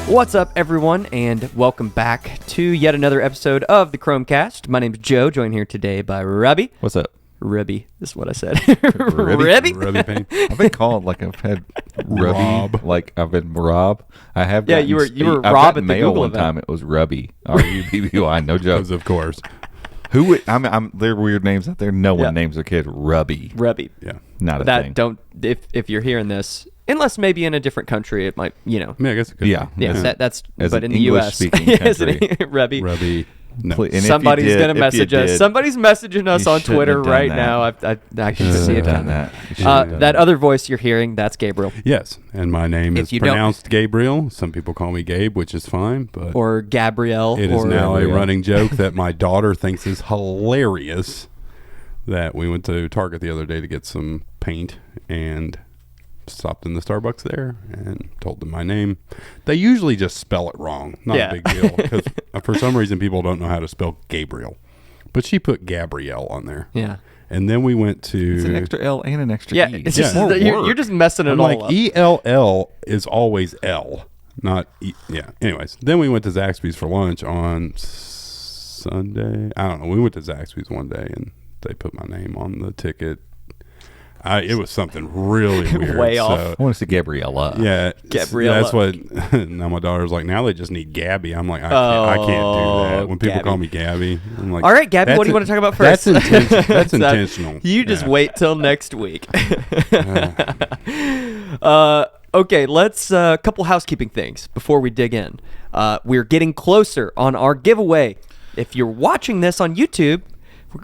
What's up, everyone, and welcome back to yet another episode of the Chromecast. My name is Joe, joined here today by Rubby. What's up? Rubby, this is what I said. Rubby? Rubby Payne. I've been called like I've had Rob. like I've been Rob. I have. Yeah, gotten you were I've Rob gotten at the mail Google one event. time. It was Rubby. R-U-B-B-Y. No joke. Because of course. Who would? I'm. There are weird names out there. No Yeah. one names their kid Rubby. Rubby. Yeah. Not a That thing. don't, if you're hearing this, unless maybe in a different country, it might, you know. I mean, I guess it could Yeah. be. Yeah, that's, As but an in the U.S. English-speaking Yes, country. Rubby. Rubby. No. Please- and if you Somebody's did- going if to you message us. did, Somebody's messaging us you on shouldn't Twitter have done right that. now. I can Shouldn't see have it. done that. You shouldn't have done That other voice you're hearing, that's Gabriel. Yes. And my name If is you don't- pronounced Gabriel. Some people call me Gabe, which is fine. But Or Gabrielle. it is or now a Gabriel. running joke that my daughter thinks is hilarious that we went to Target the other day to get some paint and stopped in the Starbucks there and told them my name. They usually just spell it wrong. Not Yeah. a big deal. Because for some reason, people don't know how to spell Gabriel. But she put Gabrielle on there. Yeah. And then we went to... It's an extra L and an extra Yeah, E. it's Yeah. just More you're work. just messing it I'm all like, up. ELL is always L, not E. Yeah. Anyways, then we went to Zaxby's for lunch on Sunday. I don't know. We went to Zaxby's one day and they put my name on the ticket. It was something really weird. Way off. So, I want to see Gabriella. yeah, Gabriella. that's what. Now my daughter's like, now they just need Gabby. I'm like, I can't do that. When people Gabby. call me Gabby, I'm like, All right, Gabby, what do you want to talk about first? That's, that's That- intentional. You just Yeah. wait till next week. Okay, let's a couple housekeeping things before we dig in. We're getting closer on our giveaway. If you're watching this on YouTube,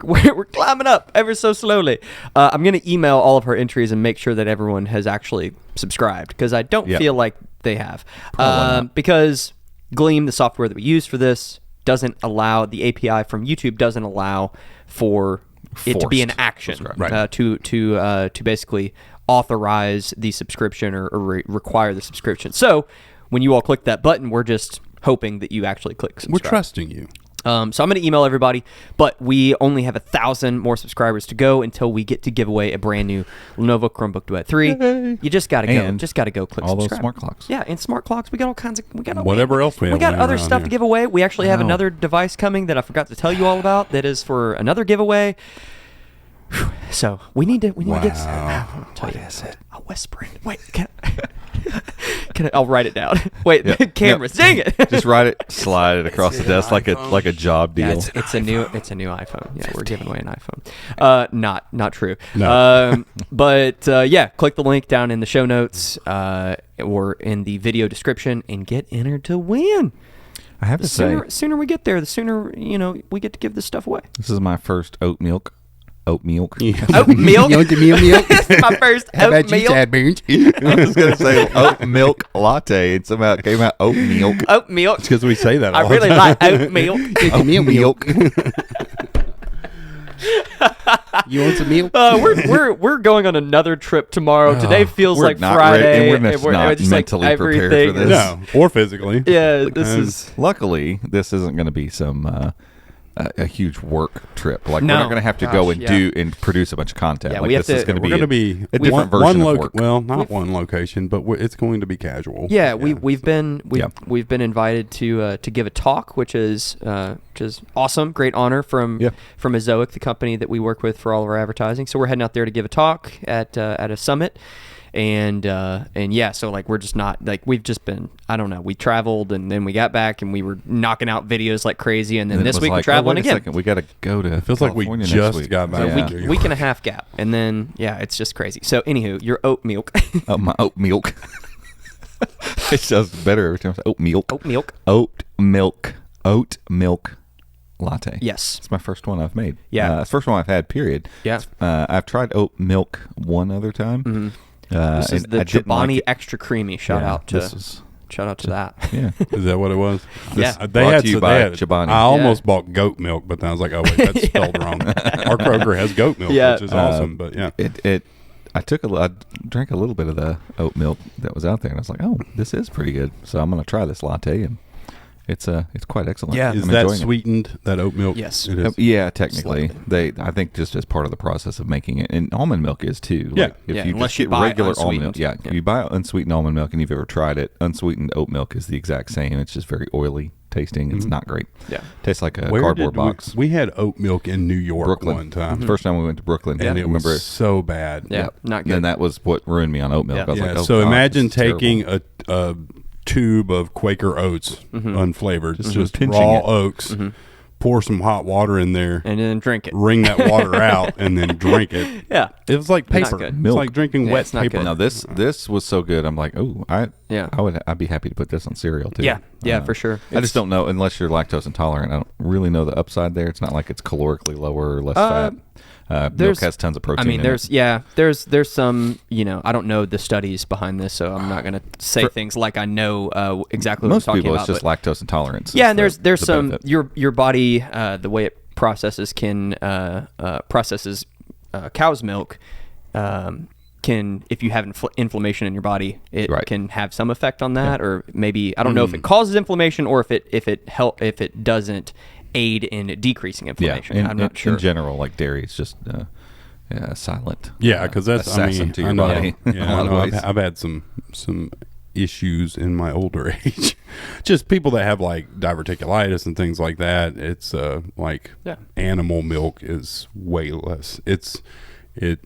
we're climbing up ever so slowly. I'm going to email all of her entries and make sure that everyone has actually subscribed because I don't Yep. feel like they have. not. Because Gleam, the software that we use for this, doesn't allow, the API from YouTube doesn't allow for it to be an Forced action subscribe. Right. to basically authorize the subscription or require the subscription. So when you all click that button, we're just hoping that you actually click subscribe. We're trusting you. So I'm going to email everybody, but we only have 1,000 more subscribers to go until we get to give away a brand new Lenovo Chromebook Duet 3. Yay. You just got to go. And Just got to go click all those subscribe. smart clocks. Yeah, and smart clocks. We got all kinds of. We got Whatever else we have got laying other around stuff here. to give away. We actually have Wow. another device coming that I forgot to tell you all about. That is for another giveaway. Whew. So we need to get. Wow. What is it? I'll whisper it. Wait, I'll write it down. Wait, Yep. the cameras. Dang it! Just write it, slide it across the desk like a job Yeah, deal. it's a new iPhone. Yeah, we're giving away an iPhone. Not true. No. But yeah, click the link down in the show notes or in the video description and get entered to win. I have The to say, sooner we get there, the sooner we get to give this stuff away. this is my first oat milk. Oat milk. You want the meal milk? This is my first How about you, oatmeal. Sideburns? I was going to say oat milk latte, and somehow it came out oat milk. Oat milk. Because we say that I all really the like time. oat milk. Oat milk. You want some milk? We're going on another trip tomorrow. Today feels We're like not Friday. ready, and we're just not just mentally prepared for everything this. is- No, or physically. Yeah, this And is. Luckily, this isn't going to be some a huge work trip. Like No. we're not going to have to go Gosh, and yeah. do and produce a bunch of content. Yeah, like we have this is to- going to We're be going to be a different version of work. Well, not one location, but it's going to be casual. Yeah, we've been Yeah. invited to give a talk, which is awesome, great honor from Yeah. Azoic, the company that we work with for all of our advertising. So we're heading out there to give a talk at a summit, and yeah, so like we're just not like we've just been we traveled and then we got back and we were knocking out videos like crazy, and then And it this was week we're like, traveling wait a again. second, we got to go to. It feels like we California next just week. got back. Yeah. from Week and a half gap, and then yeah, it's just crazy. So anywho, your oat milk, Oh, my oat milk. It sounds better every time I say oat milk. oat milk. Oat milk latte. Yes. It's my first one I've made. Yeah. It's the first one I've had, period. Yeah. I've tried oat milk one other time. Mm-hmm. This is and the I didn't like Chobani it. Extra Creamy. Shout Yeah, out to this is- that. Yeah. Is that what it was? Yeah. They Brought had to you so by they had, Chobani. I almost bought goat milk, but then I was like, oh wait, that's spelled wrong. Our Kroger has goat milk, Yeah. which is awesome. But yeah, I drank a little bit of the oat milk that was out there, and I was like, oh, this is pretty good. So I'm gonna try this latte, and it's quite excellent. Yeah. Is I'm that enjoying it. sweetened, that oat milk? Yes. It is. Yeah, technically, Slightly. I think just as part of the process of making it, and almond milk is too. Yeah. Like, if Yeah, you unless just you get buy regular almond milk, unsweetened. Yeah. you buy unsweetened almond milk, and you've ever tried it, unsweetened oat milk is the exact same. It's just very oily tasting. It's not great. Yeah. Tastes like a Where cardboard did box. we had oat milk in New York Brooklyn. one time, First time we went to Brooklyn, and I it remember. was so bad. Yeah. Not good. And that was what ruined me on oat milk. Yeah. I was Yeah, like, oh, so God, imagine this is terrible. taking a tube of Quaker oats, unflavored, just pinching raw it. oats, pour some hot water in there, and then drink it. wring that water out, and then drink it. Yeah. It was like Not paper. good. It's Milk. like drinking Yeah, wet it's not paper. good. Now this was so good. I'm like, oh, I'd be happy to put this on cereal too. Yeah. Yeah, for sure. I just don't know unless you're lactose intolerant. I don't really know the upside there. It's not like it's calorically lower or less fat. Milk has tons of protein. I mean, in there's it. there's some, I don't know the studies behind this, so I'm not gonna say things like I know exactly what Most I'm talking people about. it's just but- lactose intolerance. yeah, is and the- there's the some benefit. your body the way it processes processes cow's milk can, if you have inflammation in your body, it Right. can have some effect on that, or maybe I don't know if it causes inflammation or if it doesn't aid in decreasing inflammation. In, I'm not sure. In general, like dairy, it's just silent. Yeah, because that's assassin to your I know, body. in Yeah, a lot I of know. ways. I've had some issues in my older age. Just people that have like diverticulitis and things like that. It's like Yeah. animal milk is way less. It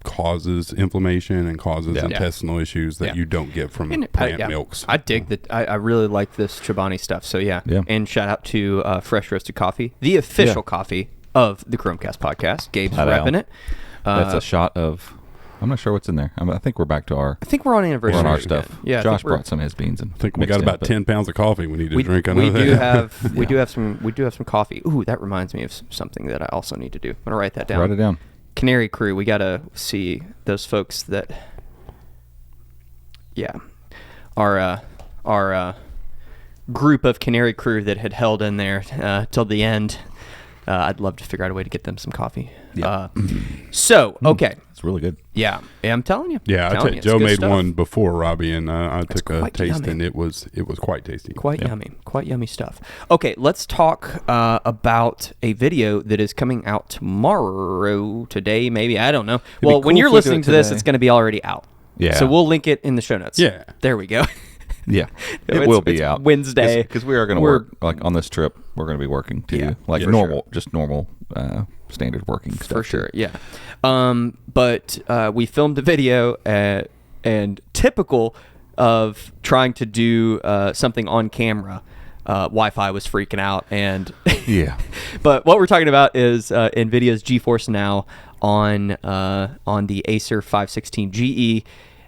causes inflammation and causes Yeah. intestinal issues that Yeah. you don't get from And plant yeah, milks. I dig that. I really like this Chobani stuff. So yeah. Yeah. And shout out to Fresh Roasted Coffee, the official coffee of the Chromecast podcast. Gabe's Shout out. repping it. That's a shot of. I'm not sure what's in there. I think we're back to our I think we're on anniversary. our again. stuff. Yeah. I Josh think we're- brought some of his beans and I think we mixed got in, about but 10 pounds of coffee we need to drink. I know we that. do have we do have some coffee. Ooh, that reminds me of something that I also need to do. I'm gonna write that down. Write it down. Canary Crew. We gotta see those folks that. Yeah, our group of Canary Crew that had held in there till the end. I'd love to figure out a way to get them some coffee. Yeah. So okay, It's really good. yeah, I'm telling you. Yeah, I'm telling you, it's Joe good made stuff. one before Robbie, and I took a quite taste, yummy. and it was quite tasty. Quite yummy stuff. Okay, let's talk about a video that is coming out tomorrow, today, maybe. I don't know. be Well, when cool you're if we do listening it to this, today. it's going to be already out. Yeah. So we'll link it in the show notes. Yeah. There we go. Yeah, it It's- will be it's out Wednesday. because we are going to We're- work like on this trip. We're going to be working too, Yeah. like Yeah, normal, just normal standard working stuff For too. sure, yeah. But we filmed the video, and typical of trying to do something on camera, Wi-Fi was freaking out, and Yeah, but what we're talking about is NVIDIA's GeForce Now on the Acer 516 GE,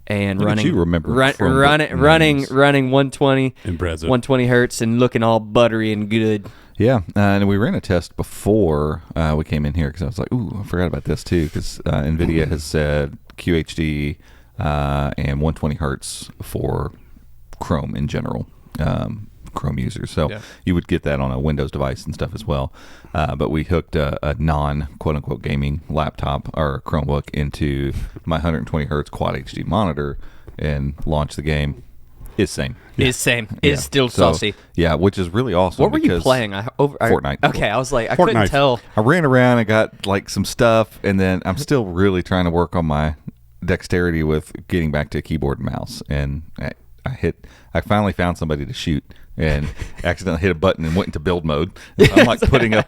and Look at running you remember Chromebook running names. 120 Impressive. 120 hertz and looking all buttery and good. yeah. And we ran a test before we came in here because I was like, ooh, I forgot about this too because NVIDIA has said QHD and 120 hertz for Chrome in general. Chrome users, so Yeah. you would get that on a Windows device and stuff as well. But we hooked a non quote unquote gaming laptop or Chromebook into my 120 hertz Quad HD monitor and launched the game. It's same. Is same. Yeah. Is still So, saucy. Yeah, which is really awesome. What were you because playing? Fortnite. Okay, I was like, I couldn't Fortnite. tell. I ran around and got like some stuff, and then I'm still really trying to work on my dexterity with getting back to keyboard and mouse. And I finally found somebody to shoot and accidentally hit a button and went into build mode. And so I'm like putting up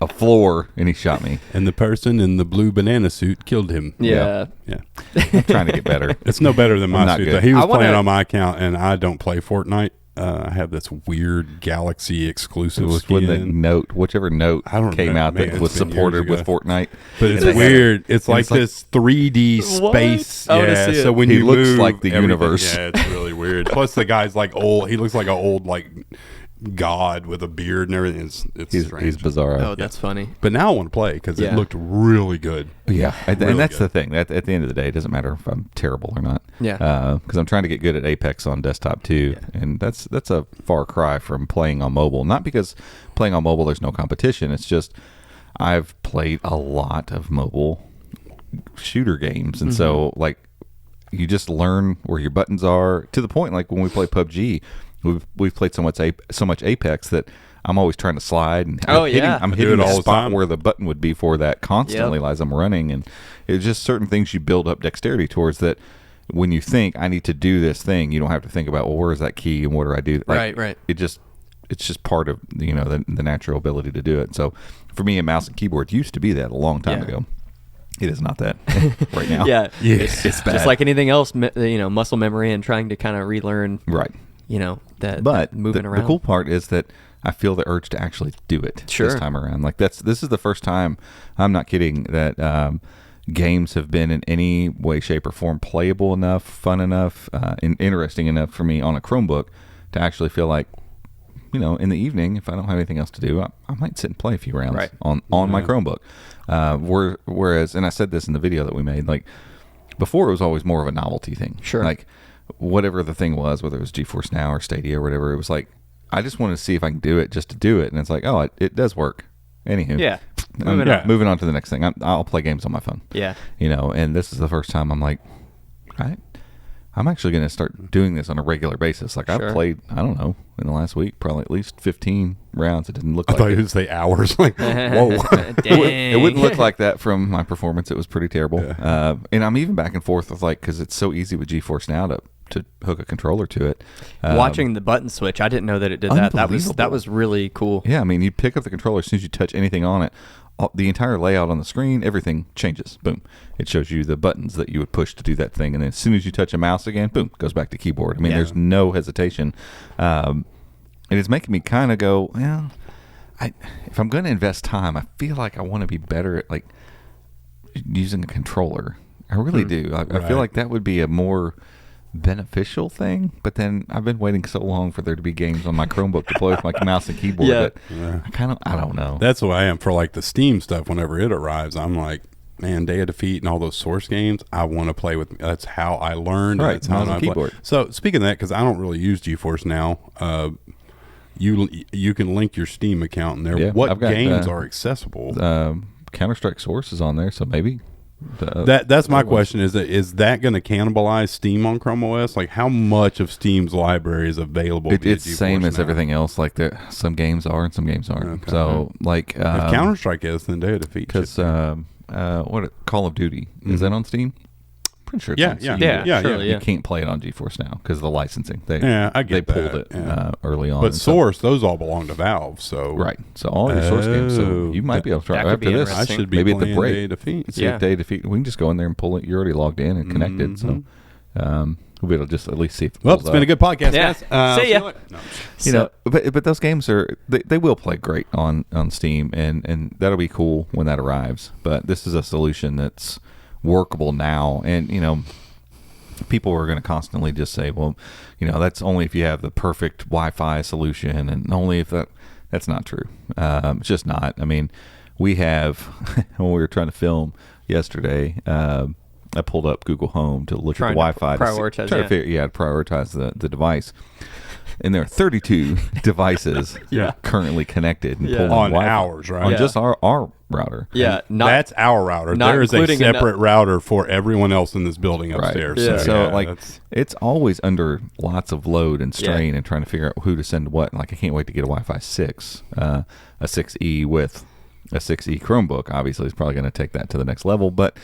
a floor, and he shot me. And the person in the blue banana suit killed him. Yeah. Yeah. I'm trying to get better. It's no better than my not suit. good. He was I wanna- playing on my account, and I don't play Fortnite. I have this weird Galaxy It exclusive was when the skin. Note, whichever Note I don't came know, out man, that was it's been years supported with ago. Fortnite. But it's And they had- weird. It's and like it's like- this 3D What? space. I wanna Yeah. see it. So when He you looks move, like the everything- universe. Yeah, it's really weird. Plus the guy's like old. He looks like an old like god with a beard and everything. It's He's strange. bizarro. Oh, that's funny. But now I want to play because Yeah. it looked really good. Yeah, and Really that's good. the thing. At the end of the day, it doesn't matter if I'm terrible or not. Yeah. Because I'm trying to get good at Apex on desktop too, and that's a far cry from playing on mobile. Not because playing on mobile there's no competition. It's just I've played a lot of mobile shooter games, and so like you just learn where your buttons are to the point like when we play PUBG, we've played so much Apex that I'm always trying to slide and Oh, yeah. I'm I do hitting it all the the spot time. where the button would be for that constantly as I'm running, and it's just certain things you build up dexterity towards that. When you think I need to do this thing, you don't have to think about, well, where is that key and what do I do? Right. It's just part of the natural ability to do it. So for me, a mouse and keyboard used to be that a long time Yeah. ago. It is not that right now. Yeah, Yeah. it's bad. just like anything else. Muscle memory and trying to kind of relearn. Right. That But moving the around. cool part is that I feel the urge to actually do it Sure. this time around. Like this is the first time, I'm not kidding, that games have been in any way, shape, or form playable enough, fun enough, and interesting enough for me on a Chromebook to actually feel like, in the evening, if I don't have anything else to do, I might sit and play a few rounds Right. on my Chromebook. Whereas, and I said this in the video that we made, like before it was always more of a novelty thing. Sure. Like whatever the thing was, whether it was GeForce Now or Stadia or whatever, it was like, I just wanted to see if I can do it just to do it. And it's like, oh, it does work. Anywho. Yeah. I'm Moving on. moving on to the next thing. I'll play games on my phone. Yeah. And this is the first time I'm like, I'm actually going to start doing this on a regular basis. Like Sure. I've played, I don't know, in the last week, probably at least 15 rounds. It didn't look I like thought it. you would say hours. Like, whoa. Dang. It wouldn't look like that from my performance. It was pretty terrible. And I'm even back and forth with because it's so easy with GeForce Now to hook a controller to it. Watching the button switch, I didn't know that it did that. That Unbelievable. was really cool. Yeah, I mean, you pick up the controller as soon as you touch anything on it. The entire layout on the screen, everything changes. Boom. It shows you the buttons that you would push to do that thing. And then as soon as you touch a mouse again, boom, goes back to keyboard. I mean, Yeah. there's no hesitation. And it's making me kind of go, well, if I'm going to invest time, I feel like I want to be better at using a controller. I really do. I Right. feel like that would be a more beneficial thing, but then I've been waiting so long for there to be games on my Chromebook to play with my mouse and keyboard Yeah. that I don't know. That's what I am for like the Steam stuff. Whenever it arrives, I'm like, man, Day of Defeat and all those Source games, I want to play with. That's how I learned. Right, That's how mouse and I play. keyboard. So speaking of that, because I don't really use GeForce Now, you can link your Steam account in there. Yeah, What I've got, games are accessible? Counter-Strike Source is on there, so maybe. That's my question. Is that going to cannibalize Steam on Chrome OS? Like, how much of Steam's library is available? via It's the same GeForce as Now? everything else. Like some games are and some games aren't. Okay. So If Counter Strike is, then Day of Defeat. because should be. Call of Duty is that on Steam? Pretty sure. It's Yeah, on yeah, Steam. Yeah, yeah, surely, You yeah. can't play it on GeForce Now because of the licensing. They I get they pulled that, it yeah. early on. But and so- Source, those all belong to Valve. So right? So all your Source games. So Oh. you might be able to try That could after be this. I interesting. should be maybe at the playing break. Day of Defeat. See Yeah. if they defeat. We can just go in there and pull it. You're already logged in and connected, so we'll be able to just at least see. If it Well, pulls it's been a up. good podcast, Yeah. guys. See ya. you later. No. You know, but those games they will play great on Steam, and that'll be cool when that arrives. But this is a solution that's workable now, and people are going to constantly just say, well, that's only if you have the perfect Wi-Fi solution, and only if that's not true. It's just not. I mean, we have when we were trying to film yesterday. I pulled up Google Home to look Trying at to the Wi-Fi prioritize, try to figure, prioritize the device. And there are 32 devices currently connected and Yeah. pulling On Wi-Fi. ours, right? On Yeah. just our router. Yeah, not That's our router. not There is a including separate router for everyone else in this building upstairs. Yeah. So yeah, like that's- it's always under lots of load and Yeah. strain and trying to figure out who to send what. Like I can't wait to get a Wi-Fi 6, a 6E with a 6E Chromebook. Obviously, it's probably going to take that to the next level. But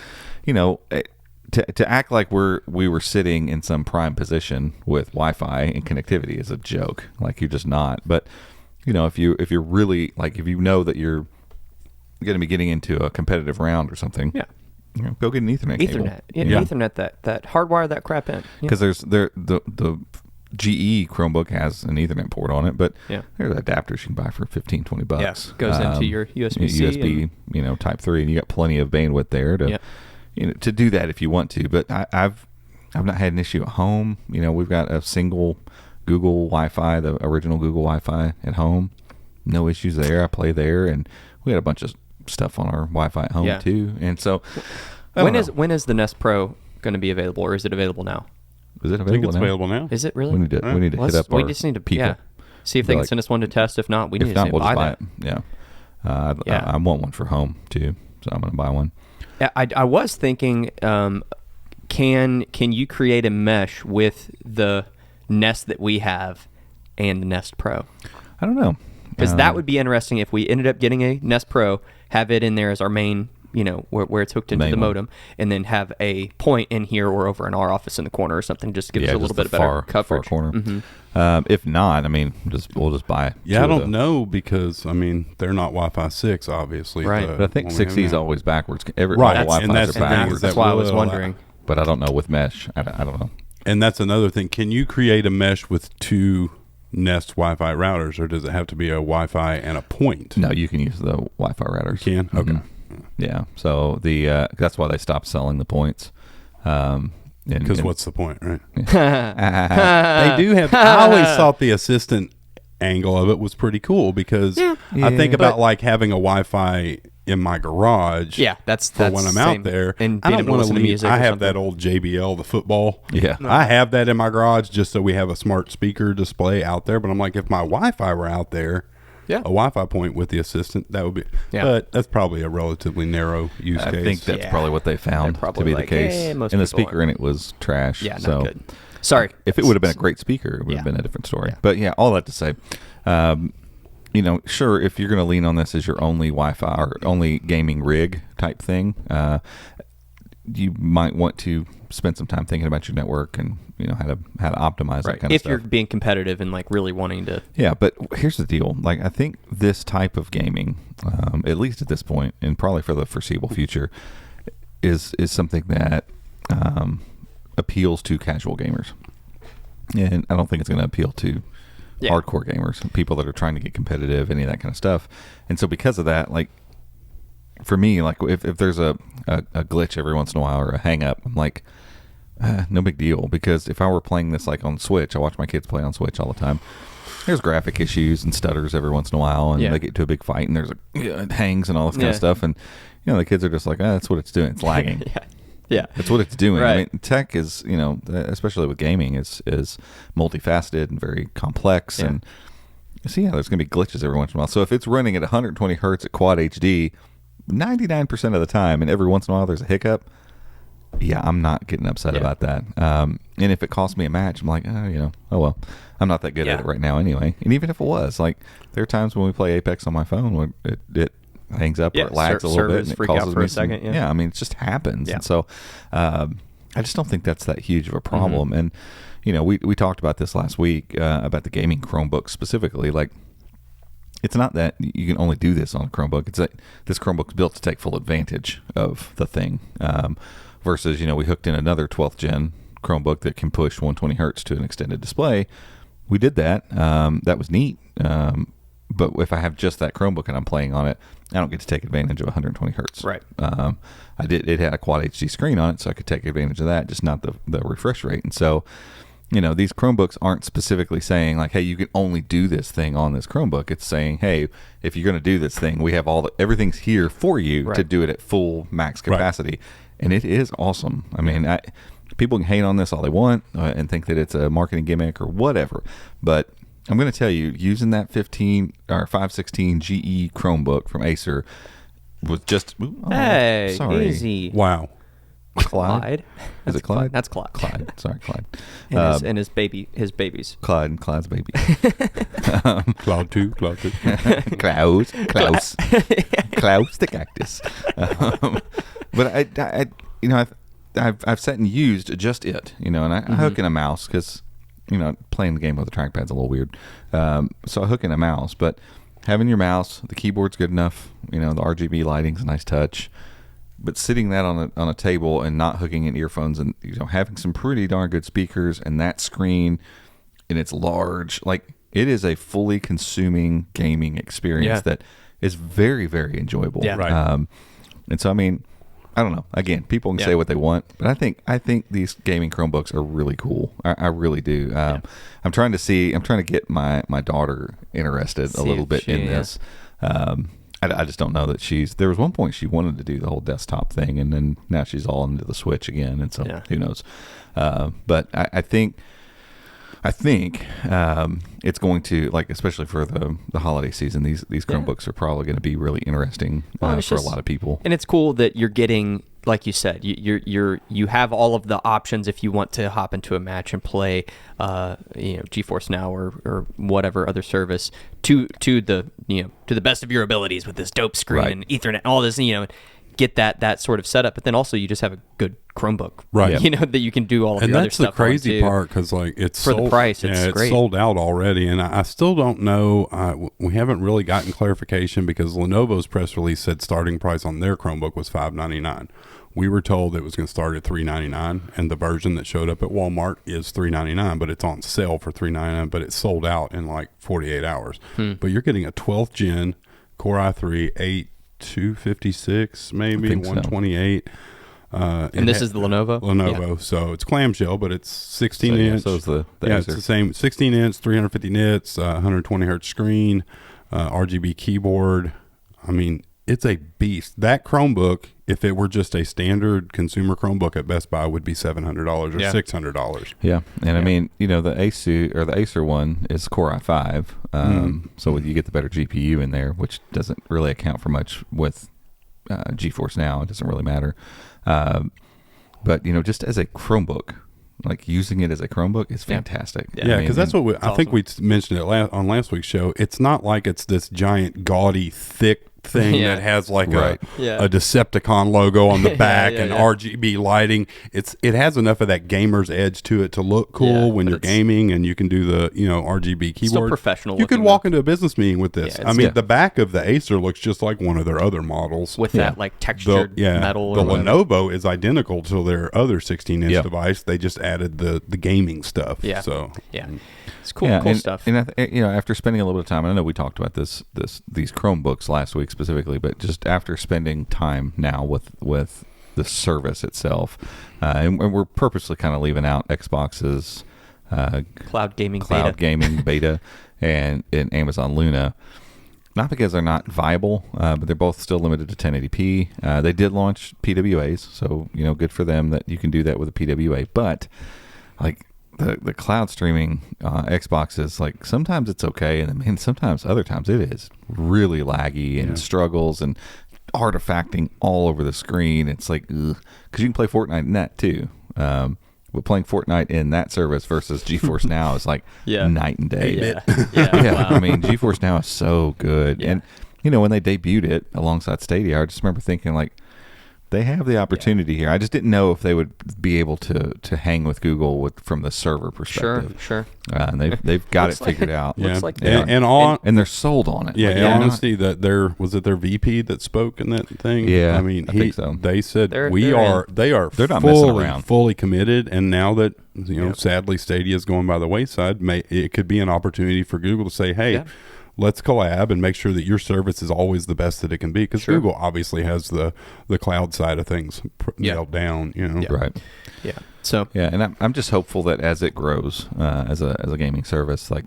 to act like we were sitting in some prime position with Wi-Fi and connectivity is a joke. Like you're just not. But if you're really like if you know that you're going to be getting into a competitive round or something, Yeah. go get an Ethernet cable. Ethernet. Yeah, Ethernet that hardwire that crap in. Yeah. Because the GE Chromebook has an Ethernet port on it, but Yeah. there's adapters you can buy for $15-20. Yeah, goes into your USB-C USB, Type 3, and you got plenty of bandwidth there to to do that if you want to. But I've not had an issue at home. We've got a single Google Wi-Fi, the original Google Wi-Fi at home. No issues there. I play there, and we had a bunch of stuff on our Wi-Fi at home Yeah. too. And so, I When don't know. when is the Nest Pro going to be available, or is it available now? Is it I think available it's now? available now. Is it really? We need to hit Let's- up we our just need to people. see if they Be can like- send us one to test. If not, we need If to not, say we'll buy just buy that. it. Yeah. Yeah. I want one for home too, so I'm going to buy one. Yeah, I was thinking, can you create a mesh with the Nest that we have and the Nest Pro? I don't know. Because that would be interesting if we ended up getting a Nest Pro, have it in there as our main, where it's hooked into Main the one. modem, and then have a point in here or over in our office in the corner or something, just to give us a little bit the better far coverage. corner. If not, I mean, we'll just buy. Yeah, two I of don't those. know because they're not Wi-Fi 6, obviously. Right. the But I think one we have 6E is now. always backwards. Right, All and Wi-Fi's that's- are and backwards. That's why I was will- wondering. But I don't know with mesh. I don't know. And that's another thing. Can you create a mesh with two Nest Wi-Fi routers, or does it have to be a Wi-Fi and a point? No, you can use the Wi-Fi routers. You can? Okay. Yeah. So that's why they stopped selling the points. Because what's the point, right? they They do have. I always thought the assistant angle of it was pretty cool because I think about like having a Wi-Fi in my garage. Yeah, that's for when I'm same. out there. And I being don't able to want listen to to leave. music I or have something. that old JBL, the football. Yeah. I have that in my garage just so we have a smart speaker display out there. But I'm like, if my Wi-Fi were out there, Yeah. a Wi-Fi point with the assistant, that would be. Yeah. But that's probably a relatively narrow use I case. think that's Yeah. probably what they found They're probably to be like, the case. "Eh, most and the people speaker aren't." in it was trash. Yeah, not so good. Sorry. if it would have been a great speaker, it would Yeah. have been a different story. Yeah. But yeah, all that to say, sure, if you're going to lean on this as your only Wi-Fi or only gaming rig type thing, you might want to spend some time thinking about your network and how to optimize that Right. kind of If stuff. you're being competitive and like really wanting to. Yeah, but here's the deal. Like, I think this type of gaming, at least at this point, and probably for the foreseeable future, is something that appeals to casual gamers. And I don't think it's going to appeal to Yeah. hardcore gamers, people that are trying to get competitive, any of that kind of stuff. And so because of that, like, for me, like, if there's a glitch every once in a while or a hang up, I'm like, no big deal. Because if I were playing this like on Switch, I watch my kids play on Switch all the time. There's graphic issues and stutters every once in a while, and Yeah. they get to a big fight, and there's it hangs and all this kind Yeah. of stuff, and the kids are just like, that's what it's doing. It's lagging. Yeah. Yeah. That's what it's doing. I Right. mean, tech is, especially with gaming, is multifaceted and very complex. Yeah. And so, there's going to be glitches every once in a while. So if it's running at 120 hertz at quad HD, 99% of the time, and every once in a while there's a hiccup, I'm not getting upset Yeah. about that. And if it costs me a match, I'm like, oh well, I'm not that good at Yeah. it right now anyway. And even if it was, like, there are times when we play Apex on my phone when it hangs up Yeah, or it lags a little bit servers and it freak out causes for a me some- second, yeah. I mean, it just happens. Yeah. And so I just don't think that's that huge of a problem. Mm-hmm. And we talked about this last week about the gaming Chromebook specifically. Like, it's not that you can only do this on a Chromebook. It's that this Chromebook's built to take full advantage of the thing. Versus, we hooked in another 12th gen Chromebook that can push 120 hertz to an extended display. We did that. That was neat. But if I have just that Chromebook and I'm playing on it, I don't get to take advantage of 120 hertz. Right. It had a quad HD screen on it, so I could take advantage of that, just not the refresh rate. And so, these Chromebooks aren't specifically saying like, hey, you can only do this thing on this Chromebook. It's saying, hey, if you're going to do this thing, we have everything's here for you to Right. do it at full max capacity. And it is awesome. I mean, people can hate on this all they want and think that it's a marketing gimmick or whatever, but I'm going to tell you, using that 516 GE Chromebook from Acer was just Hey, sorry. easy. Wow. Clyde. Is it Clyde? That's Clyde. Clyde. Sorry, Clyde. And his babies. Clyde and Clyde's baby. Cloud 2. Klaus the cactus. But I've sat and used just it, and I hook in a mouse because, playing the game with the trackpad's a little weird. So I hook in a mouse, but having your mouse, the keyboard's good enough, the RGB lighting's a nice touch. But sitting that on a table and not hooking in earphones and having some pretty darn good speakers and that screen, and it's large, like, it is a fully consuming gaming experience Yeah. that is very, very enjoyable. Yeah. Right. And so, I mean, I don't know. Again, people can Yeah. say what they want, but I think these gaming Chromebooks are really cool. I really do. I'm trying to get my daughter interested See a little if bit she- in yeah. this. I just don't know that there was one point she wanted to do the whole desktop thing, and then now she's all into the Switch again, and so Yeah. who knows. But I think it's going to, like, especially for the holiday season, these Chromebooks are probably going to be really interesting Well, it's for a just- lot of people. And it's cool that you're getting like you said, you have all of the options if you want to hop into a match and play, GeForce Now or whatever other service to the best of your abilities with this dope screen Right. and Ethernet, and all this, get that sort of setup. But then also you just have a good Chromebook, Right. That you can do all of And your other that's the stuff on, crazy too. part, because like it's For the sold, price, it's great. sold out already, and I still don't know. We haven't really gotten clarification, because Lenovo's press release said starting price on their Chromebook was $599. We were told it was going to start at $399, and the version that showed up at Walmart is $399, but it's on sale for $399, but it's sold out in like 48 hours. But you're getting a 12th gen Core i3 8256, maybe I think so. 128. And this is the Lenovo? Lenovo, so it's clamshell, but it's 16 So, yeah, inch. so is the yeah, it's Acer. the same 16 inch, 350 nits, 120 hertz screen, RGB keyboard. I mean, it's a beast. That Chromebook, if it were just a standard consumer Chromebook at Best Buy, would be $700 or Yeah. $600. Yeah, and I mean, the Acer one is Core i5, so you get the better GPU in there, which doesn't really account for much with GeForce Now. It doesn't really matter, but just as a Chromebook, like using it as a Chromebook is fantastic. Yeah, because that's what I think awesome. we mentioned it on last week's show. It's not like it's this giant, gaudy, thick thing Yeah. that has like Right. a Decepticon logo on the Yeah, back yeah, and yeah. RGB lighting. It has enough of that gamer's edge to it to look cool Yeah, when but you're it's- gaming, and you can do the RGB keyboard. Still professional You could looking, walk though. into a business meeting with this. Yeah, I it's- mean, Yeah. the back of the Acer looks just like one of their other models. With that like textured metal. The or whatever. Lenovo is identical to their other 16-inch Yep. device. They just added the gaming stuff. Yeah. So Yeah. It's cool, yeah, cool and, stuff. And after spending a little bit of time, I know we talked about these Chromebooks last week specifically, but just after spending time now with the service itself, and we're purposely kind of leaving out Xbox's Cloud gaming cloud beta. gaming beta and Amazon Luna. Not because they're not viable, but they're both still limited to 1080p. They did launch PWAs, so good for them that you can do that with a PWA. But like the cloud streaming Xbox is like sometimes it's okay, and sometimes other times it is really laggy and struggles and artifacting all over the screen. It's like because you can play Fortnite in that too. But playing Fortnite in that service versus GeForce Now is like Yeah. night and day. Yeah. Yeah. Yeah, Wow. I mean, GeForce Now is so good. Yeah. And, when they debuted it alongside Stadia, I just remember thinking, like, they have the opportunity here. I just didn't know if they would be able to hang with Google from the server perspective. Sure. And they've got it Looks like- figured out. yeah, Looks like and, they and all. And they're sold on it. Yeah, Like, in they're not- honesty, that was it their VP that spoke in that thing? Yeah, I mean, I think so. They said They're they are They're not messing fully, around. fully committed, and now that sadly Stadia is going by the wayside, it could be an opportunity for Google to say, hey. Yeah. Let's collab and make sure that your service is always the best that it can be, because Sure. Google obviously has the cloud side of things Yeah. nailed down. Right. Yeah. So Yeah, and I'm just hopeful that as it grows as a gaming service, like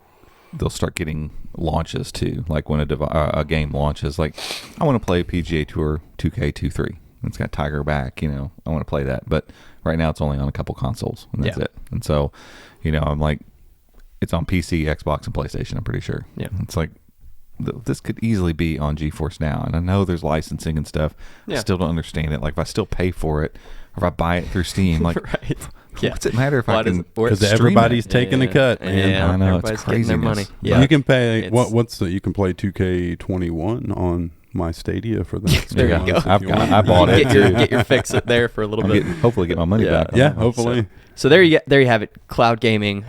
they'll start getting launches too. Like when a game launches, like I want to play PGA Tour 2K23. It's got Tiger back, I want to play that. But right now it's only on a couple consoles, and that's Yeah. it. And so, I'm like, it's on PC, Xbox, and PlayStation. I'm pretty sure. Yeah. It's like this could easily be on GeForce Now, and I know there's licensing and stuff. Yeah. I still don't understand it. Like if I still pay for it, or if I buy it through Steam, like right. Yeah. what's it matter if Why I does can? it work? Because stream everybody's it? taking a cut, man. Yeah, I know, it's everybody's getting their money. craziness. Yeah. You can pay It's- you can play 2K21 on my Stadia for that. There you go. I bought it Get your, too. get your fix it there for a little I'm bit. hopefully get my money Yeah. back. on Yeah, that one. hopefully. So there you have it. Cloud gaming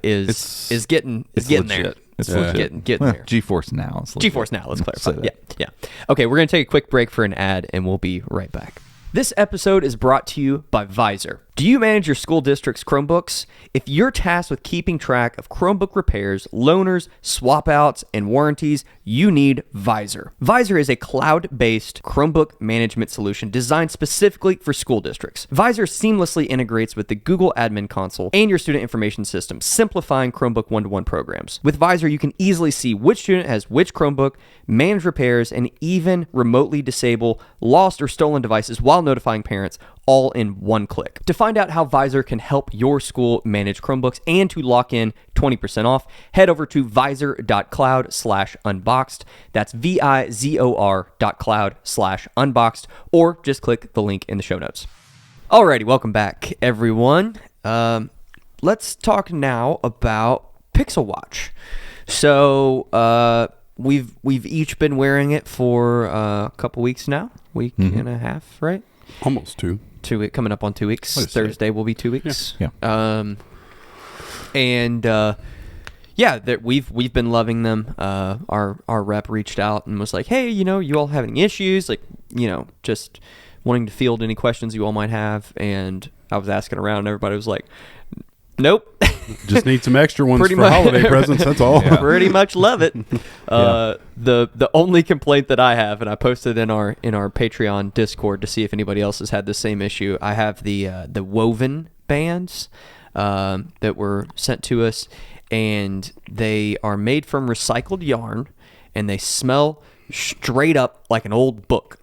is getting It's getting legit. there. It's Yeah. legit. Getting Well, there. GeForce Now. It's legit. GeForce Now. Let's Say clarify. Yeah, that. yeah. Okay, we're gonna take a quick break for an ad, and we'll be right back. This episode is brought to you by Visor. Do you manage your school district's Chromebooks? If you're tasked with keeping track of Chromebook repairs, loaners, swap outs, and warranties, you need Visor. Visor is a cloud-based Chromebook management solution designed specifically for school districts. Visor seamlessly integrates with the Google Admin Console and your student information system, simplifying Chromebook one-to-one programs. With Visor, you can easily see which student has which Chromebook, manage repairs, and even remotely disable lost or stolen devices while notifying parents, all in one click. To find out how Visor can help your school manage Chromebooks and to lock in 20% off, head over to visor.cloud/unboxed. That's VIZOR.cloud/unboxed, or just click the link in the show notes. Alrighty, welcome back, everyone. Let's talk now about Pixel Watch. So we've each been wearing it for a couple weeks now, week and a half, right? Almost 2. 2 weeks, coming up on 2 weeks. Thursday will be 2 weeks. Yeah. That we've been loving them. Our rep reached out and was like, hey, you all have any issues? Like, just wanting to field any questions you all might have. And I was asking around, and everybody was like, nope. Just need some extra ones Pretty for much. holiday presents. That's all. Yeah. Pretty much love it. The only complaint that I have, and I posted in our Patreon Discord to see if anybody else has had the same issue. I have the woven bands that were sent to us, and they are made from recycled yarn, and they smell straight up like an old book.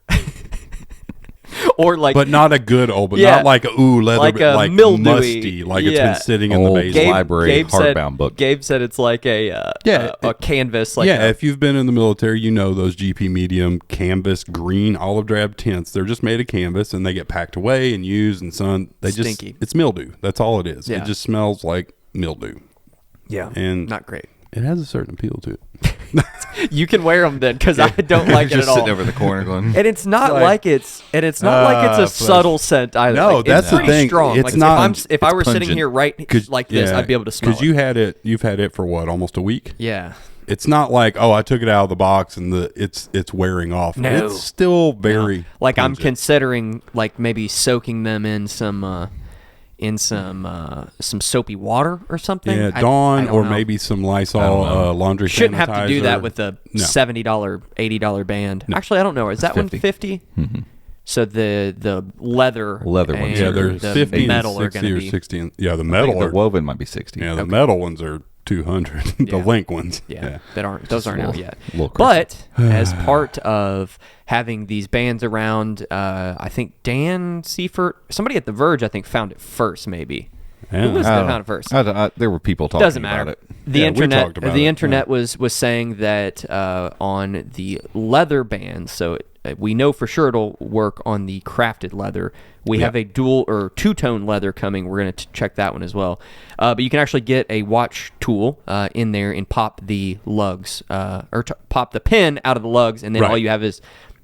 Or like, But not a good old, but Yeah. not like leather, Like a like mildewy- musty, like it's yeah. been sitting in the Old basement. library hardbound book. Gabe said it's like a canvas. Like If you've been in the military, you know those GP medium canvas green olive drab tents. They're just made of canvas, and they get packed away and used and sun. Stinky. It's mildew. That's all it is. Yeah. It just smells like mildew. yeah, And not great. it has a certain appeal to it. You can wear them then, because I don't like it just at all. sitting over the corner going. And it's not like- like it's a please. subtle scent either. No, Like, that's it's the pretty thing. strong. It's Like, not- if I were it's sitting pungent. here right like this, I'd be able to smell it. Because you've had it for what, almost a week? Yeah. It's not like, I took it out of the box and it's wearing off. No. It's still very Like I'm pungent. considering like maybe soaking them in some soapy water or something. Yeah, I Dawn don't or know. maybe some I don't Lysol know. laundry Shouldn't have to do that sanitizer. with a No. $70, $80 band. Actually, I don't know. Is that one 50? So the leather Leather ones and Yeah, are there's the 50 metal are and 60 going or to be 60. Yeah, the I metal think the are woven might be 60. yeah, the metal ones are 200. The Yeah. link ones. Yeah, those aren't out yet. little But as part of having these bands around, I think Dan Seifert, somebody at The Verge, I think found it first. Maybe Yeah. who was that found it first? There were people talking Doesn't about matter. it. The Yeah, we internet, talked about the it, internet was saying that on the leather bands. So we know for sure it'll work on the crafted leather. We have a dual or two-tone leather coming. We're going to check that one as well. But you can actually get a watch tool in there and pop the lugs pop the pin out of the lugs, and then Right. all you have is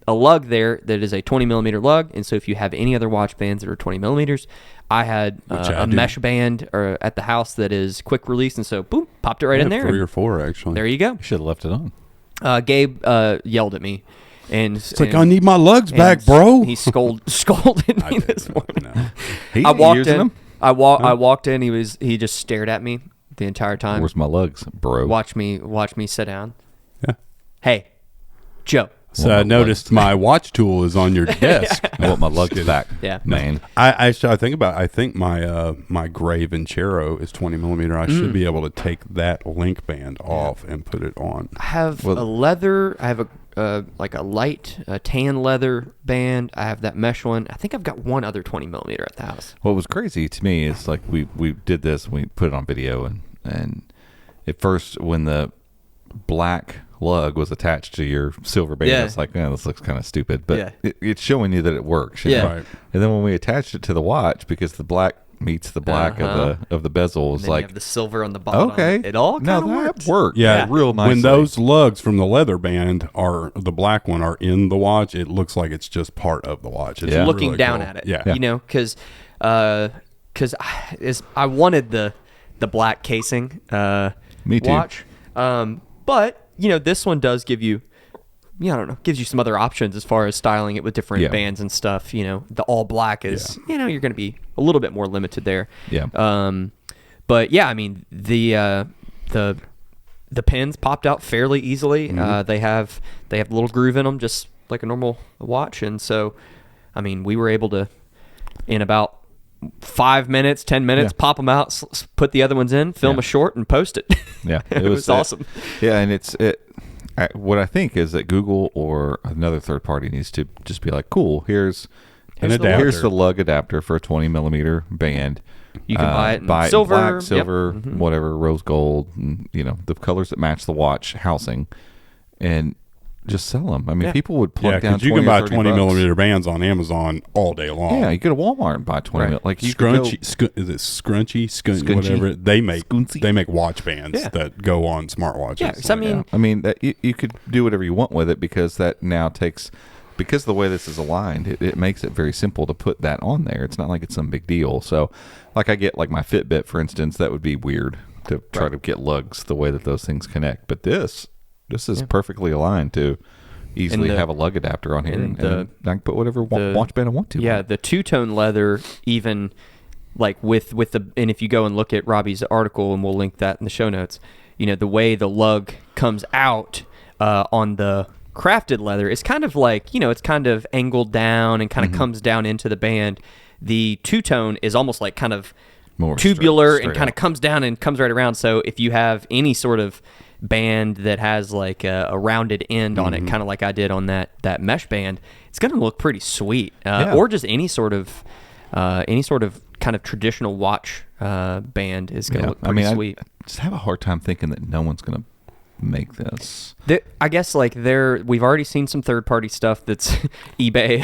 a lug there that is a 20 millimeter lug. And so if you have any other watch bands that are 20 millimeters, I had I a do. mesh band at the house that is quick release, and so boom, popped it right in there. 3 and or 4 actually. there you go. You should have left it on. Gabe yelled at me, and It's like, I need my lugs back, and bro. He scolded me this morning. No. He's I walked using in. them. I walked in. He just stared at me the entire time. Where's my lugs, bro? Watch me sit down. Yeah. Hey, Joe. So Well, I my noticed my watch tool is on your desk. I want my lugs back. Yeah. man. I think my my gray Vincero is 20 millimeter. I should be able to take that link band off and put it on. I have Well- a leather. I have a like a light tan leather band. I have that mesh one. I think I've got one other 20 millimeter at the house. What was crazy to me is like we did this, we put it on video, and at first when the black lug was attached to your silver band, Yeah. it's like, this looks kind of stupid, but Yeah. it's showing you that it works. you Yeah. know? Right. And then when we attached it to the watch, because the black meets the black Uh-huh. of the bezel, was And then you like, have the silver on the bottom. okay, It all no, kind of that works. worked. Yeah, real nice. When those lugs from the leather band are the black one are in the watch, it looks like it's just part of the watch. It's Yeah. Looking really down cool. at it. Yeah. You know, because I wanted the black casing Me too. watch. But, this one does give you, I don't know, gives you some other options as far as styling it with different Yeah. bands and stuff. The all black is, you're going to be a little bit more limited there. Yeah. But yeah, I mean, the pins popped out fairly easily. They have a little groove in them, just like a normal watch. And so, I mean, we were able to, in about 5 minutes, 10 minutes, Yeah. pop them out, put the other ones in, film Yeah. a short, and post it. Yeah, it was awesome. Yeah, and what I think is that Google or another third party needs to just be like, cool, here's An Here's the adapter. Here's the lug adapter for a 20 millimeter band. You can buy it in buy silver, black, yep. silver, whatever, rose gold, and, the colors that match the watch housing, and just sell them. I mean, Yeah. people would plug Yeah, down because you 20 can or buy 30 20 bucks. millimeter bands on Amazon all day long. Yeah, you go to Walmart and buy 20 Right. like you could go- Scrunchy, is it Scrunchy, Scrunchy. whatever? They make Scuncy. they make watch bands Yeah. that go on smartwatches. Yeah, 'cause I mean, I mean that you could do whatever you want with it because that now takes because the way this is aligned, it makes it very simple to put that on there. It's not like it's some big deal. So, like I get like my Fitbit, for instance, that would be weird to try to get lugs the way that those things connect. But this is perfectly aligned to easily And the- have a lug adapter on here, and and I can put whatever watch band I want to. yeah, the two-tone leather, even like with the, and if you go and look at Robbie's article, and we'll link that in the show notes, the way the lug comes out on the crafted leather is kind of like, it's kind of angled down and kind of comes down into the band. The two-tone is almost like kind of More tubular straight and kind out. of comes down and comes right around. So if you have any sort of band that has like a rounded end on it, kind of like I did on that mesh band, it's going to look pretty sweet. Yeah. Or just any sort of kind of traditional watch band is going to look pretty sweet. I just have a hard time thinking that no one's going to make this. I guess like we've already seen some third-party stuff that's eBay.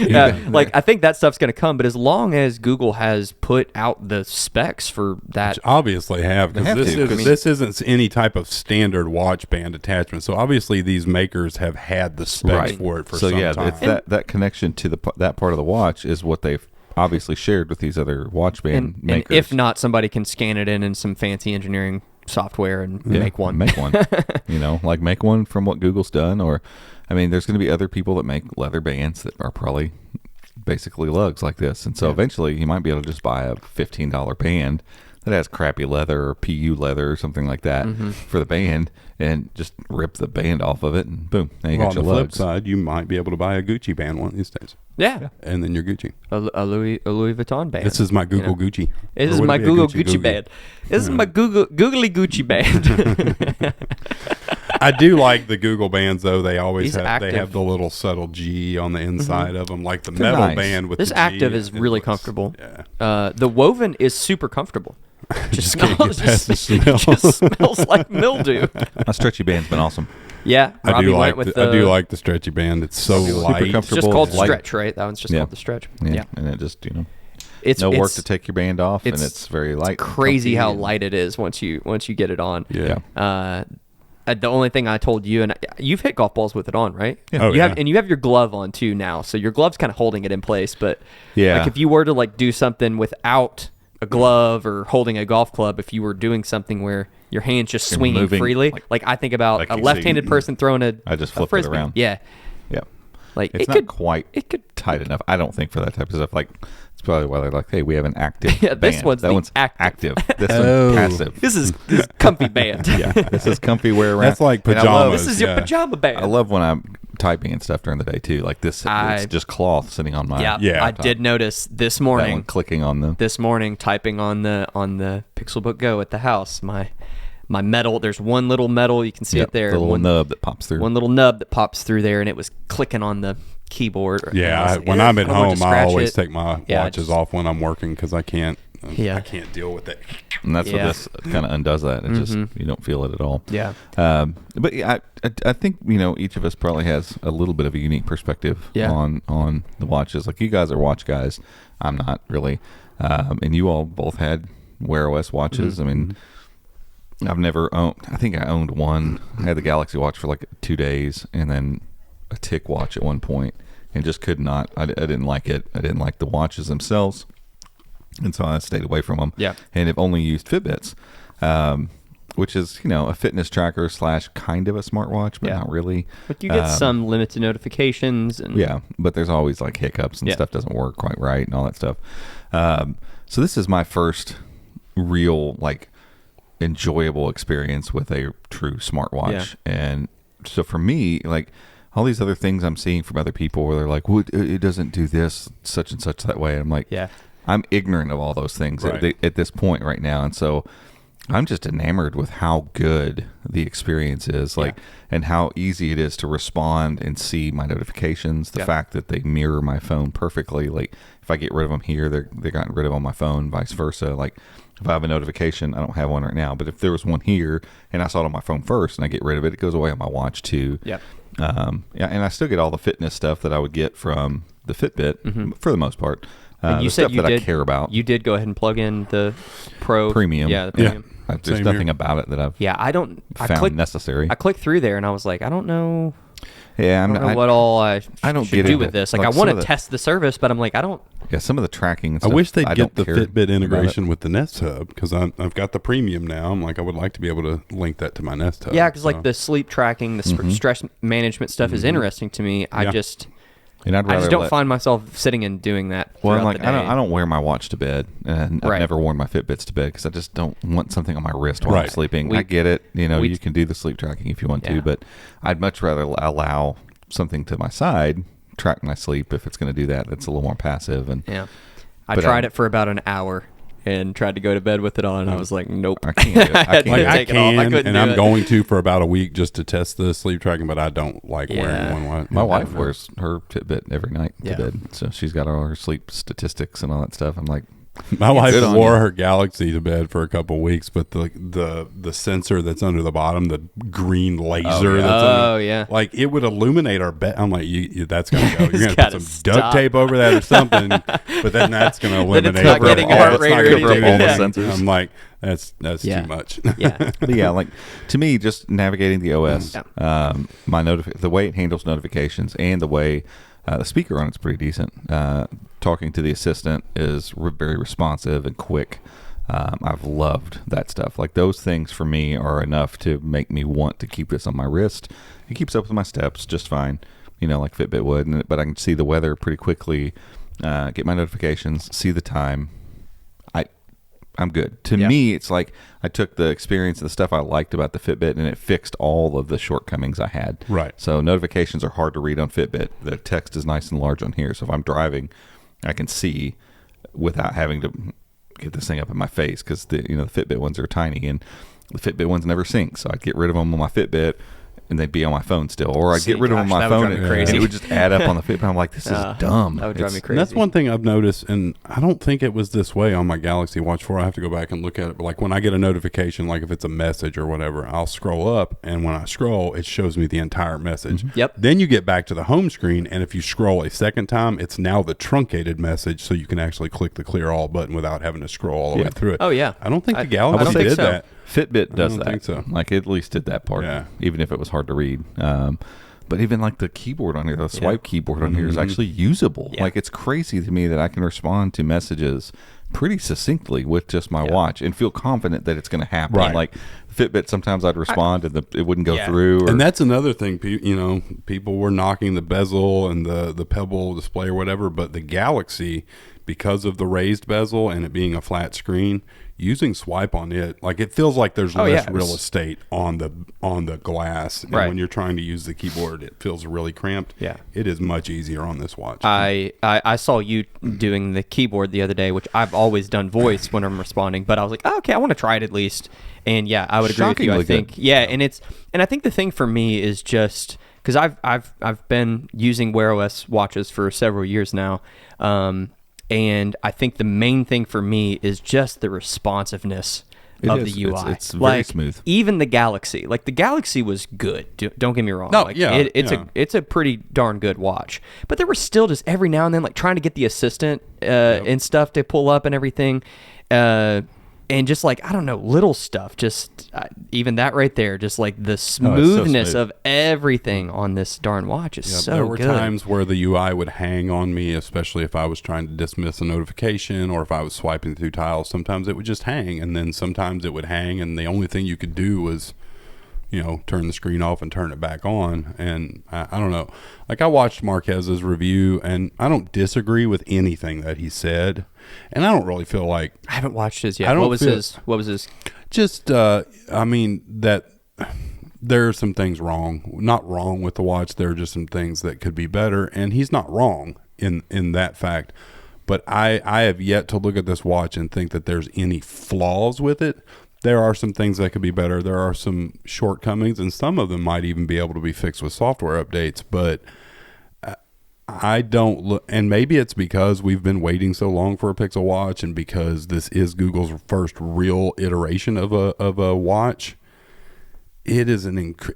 Yeah. Like I think that stuff's going to come, but as long as Google has put out the specs for that, Obviously have, They have because to, 'cause- this isn't any type of standard watch band attachment. So obviously these makers have had the specs for it for so some yeah, time. it's that connection to that part of the watch is what they've obviously shared with these other watch band and makers. if not, somebody can scan it in some fancy engineering software and make one. Make one. Like make one from what Google's done. Or, I mean, there's going to be other people that make leather bands that are probably basically lugs like this. And so eventually you might be able to just buy a $15 band that has crappy leather or PU leather or something like that for the band and just rip the band off of it and boom, now you Well, got on your the flip lugs. side, you might be able to buy a Gucci band one of these days, Yeah. and then you're Gucci. A Louis Vuitton band. This is my Google Gucci. This Or is would my it be a Google Gucci Google? band. This is my googly Gucci band. I do like the Google bands though. They always These have active. they have the little subtle G on the inside of them, like the They're metal nice. band with This the G. active is It really looks- comfortable. Yeah. The woven is super comfortable. Just can't get past the smell. just smells like mildew. My stretchy band's been awesome. Yeah, I Robbie do went like with I do like the stretchy band. It's so light. comfortable. It's just called the light. stretch, right? That one's just called the stretch. Yeah, And it just, it's no work it's- to take your band off, and it's- it's very light. and Crazy comfy how and- light it is once you get it on. Yeah. The only thing I told you, and you've hit golf balls with it on, right? Yeah. Oh, you have, yeah. and you have your glove on too now, so your glove's kind of holding it in place. But Yeah. like if you were to like do something without a glove or holding a golf club, if you were doing something where your hands just You're swinging moving, freely, like I think about like a you left-handed see- person throwing a I just a flipped it frisbee. around. Yeah, Yeah. like It's it not could quite it could tight enough, I don't think, for that type of stuff. Like, it's probably why they're like, hey, we have an active Yeah, this band. one's that the one's active. This Oh. one's passive. This is comfy band. Yeah, this is comfy wear around. That's like And I love- pajamas. This is your Yeah. pajama band. I love when I'm typing and stuff during the day too. Like this, it's just cloth sitting on my. Yeah, Yeah. I did notice this That one morning. clicking on the. This morning, typing on the Pixelbook Go at the house, my metal. There's one little metal you can see Yep, it there. the little one, nub that pops through. one little nub that pops through there, and it was clicking on the keyboard. And I Yeah, was like, when "Eh, I'm at I don't want to home, I scratch always it." take my Yeah, I watches just- off when I'm working because I can't. Yeah. I can't deal with it. And that's Yeah. what this kind of undoes that. It just you don't feel it at all. Yeah. But yeah, I think each of us probably has a little bit of a unique perspective Yeah. on the watches. Like you guys are watch guys, I'm not really, and you all both had Wear OS watches. I mean, I've never owned. I think I owned one. I had the Galaxy watch for like 2 days, and then a Tick watch at one point, and just could not. I didn't like it. I didn't like the watches themselves, and so I stayed away from them. Yeah. And have only used Fitbits, which is a fitness tracker / kind of a smartwatch, but Yeah. not really. But you get some limited notifications, and Yeah, but there's always like hiccups and Yeah. stuff doesn't work quite right and all that stuff. So this is my first real like enjoyable experience with a true smartwatch, and so for me, like all these other things I'm seeing from other people where they're like, well, it doesn't do this such and such that way. I'm like, Yeah. I'm ignorant of all those things Right. at this point right now, and so I'm just enamored with how good the experience is, like, and how easy it is to respond and see my notifications. The fact that they mirror my phone perfectly. Like, if I get rid of them here, they're gotten rid of on my phone, vice versa. Like, if I have a notification, I don't have one right now, but if there was one here and I saw it on my phone first and I get rid of it, it goes away on my watch too. Yep. And I still get all the fitness stuff that I would get from the Fitbit for the most part. And you the said stuff you that did, I care about. You did go ahead and plug in the Premium. Yeah, the premium. There's Same nothing here. about it that I've I found necessary. I clicked through there and I was like, I don't know. Yeah, I don't know what all I don't should get do it. with this. Like, Like, I some want of to the- test the service, but I'm like, I don't. Yeah, some of the tracking and I stuff, wish they'd I get don't the care Fitbit about it. integration with the Nest Hub, because I've got the premium now. I'm like, I would like to be able to link that to my Nest Hub. Yeah, because so. like the sleep tracking, the stress management stuff is interesting to me. I Yeah. just And I'd I just rather don't let- find myself sitting and doing that. Well, I'm throughout like, the day. I don't wear my watch to bed, and I've Right. never worn my Fitbits to bed because I just don't want something on my wrist while I'm Right. sleeping. I get it. we- You can do the sleep tracking if you want Yeah. to, but I'd much rather allow something to my side track my sleep if it's going to do that. That's a little more passive. And Yeah, I But, tried it for about an hour and tried to go to bed with it on. And I was like, nope. I can't do it. I had to can't. Like, I take it off. I can, couldn't and do I'm it. going to for about a week just to test the sleep tracking, but I don't like Yeah. wearing one. My wife wears her Fitbit every night Yeah. to bed, so she's got all her sleep statistics and all that stuff. I'm like, My wife Good on wore you. her Galaxy to bed for a couple of weeks, but the sensor that's under the bottom, the green laser, yeah. that's Oh, under, yeah. like it would illuminate our bed. I'm like, that's gonna go. You're It's gonna gotta put some duct stop. tape over that or something, but then that's gonna Then eliminate. it's not all- getting all- heart it's rate not or gonna anything. do All the anything. sensors. I'm like, that's Yeah. too much. Yeah. But yeah, like to me, just navigating the OS, Yeah. the way it handles notifications, and the way the speaker on it's pretty decent. Talking to the assistant is very responsive and quick. I've loved that stuff. Like those things for me are enough to make me want to keep this on my wrist. It keeps up with my steps just fine, like Fitbit would. But I can see the weather pretty quickly, get my notifications, see the time. I'm good. To Yeah. me, it's like I took the experience and the stuff I liked about the Fitbit and it fixed all of the shortcomings I had. Right. So notifications are hard to read on Fitbit. The text is nice and large on here. So if I'm driving, I can see without having to get this thing up in my face because the Fitbit ones are tiny and the Fitbit ones never sync. So I'd get rid of them on my Fitbit and they'd be on my phone still, or I'd See, get rid of them on gosh, my that would phone drive me and crazy. it would just add up on the Fitbit. I'm like, this is dumb. That would drive me It's- crazy. And that's one thing I've noticed, and I don't think it was this way on my Galaxy Watch 4. I have to go back and look at it. But like when I get a notification, like if it's a message or whatever, I'll scroll up, and when I scroll, it shows me the entire message. Yep. Then you get back to the home screen, and if you scroll a second time, it's now the truncated message, so you can actually click the clear all button without having to scroll all the way through it. Oh, yeah. I don't think I the Galaxy don't think did so. that. Fitbit does don't that. think so. Like it at least did that part, Yeah. even if it was hard to read. But even like the keyboard on here, the swipe keyboard on here is actually usable. Yeah. Like it's crazy to me that I can respond to messages pretty succinctly with just my watch and feel confident that it's going to happen. Right. Like Fitbit, sometimes I'd respond and it wouldn't go through. Or, And that's another thing, people were knocking the bezel and the Pebble display or whatever, but the Galaxy, because of the raised bezel and it being a flat screen, using swipe on it, like it feels like there's less yeah. real estate on the glass. And Right. when you're trying to use the keyboard, it feels really cramped. Yeah. It is much easier on this watch. I saw you doing the keyboard the other day, which I've always done voice when I'm responding, but I was like, oh, okay, I want to try it at least. And yeah, I would agree with you. I Shockingly think, good. yeah, and I think the thing for me is just because I've been using Wear OS watches for several years now, and I think the main thing for me is just the responsiveness of is. the UI. It's very like, smooth. Even the Galaxy, like the Galaxy was good. Don't get me wrong. No, like, yeah, it's yeah. it's a pretty darn good watch. But there was still just every now and then like trying to get the assistant and stuff to pull up and everything. And just like, I don't know, little stuff, just even that right there, just like the smoothness smooth. of everything on this darn watch is so there were good. times where the UI would hang on me, especially if I was trying to dismiss a notification or if I was swiping through tiles. Sometimes it would just hang, and then sometimes it would hang, and the only thing you could do was, turn the screen off and turn it back on. And I don't know. Like I watched Marquez's review, and I don't disagree with anything that he said, and I don't really feel like I haven't watched his yet. I don't What was feel- his? What was his? just that there are some things not wrong with the watch. There are just some things that could be better, and he's not wrong in that fact. But I have yet to look at this watch and think that there's any flaws with it. there are some things that could be better. There are some shortcomings, and some of them might even be able to be fixed with software updates. But I don't look, and maybe it's because we've been waiting so long for a Pixel Watch, and because this is Google's first real iteration of a watch. It is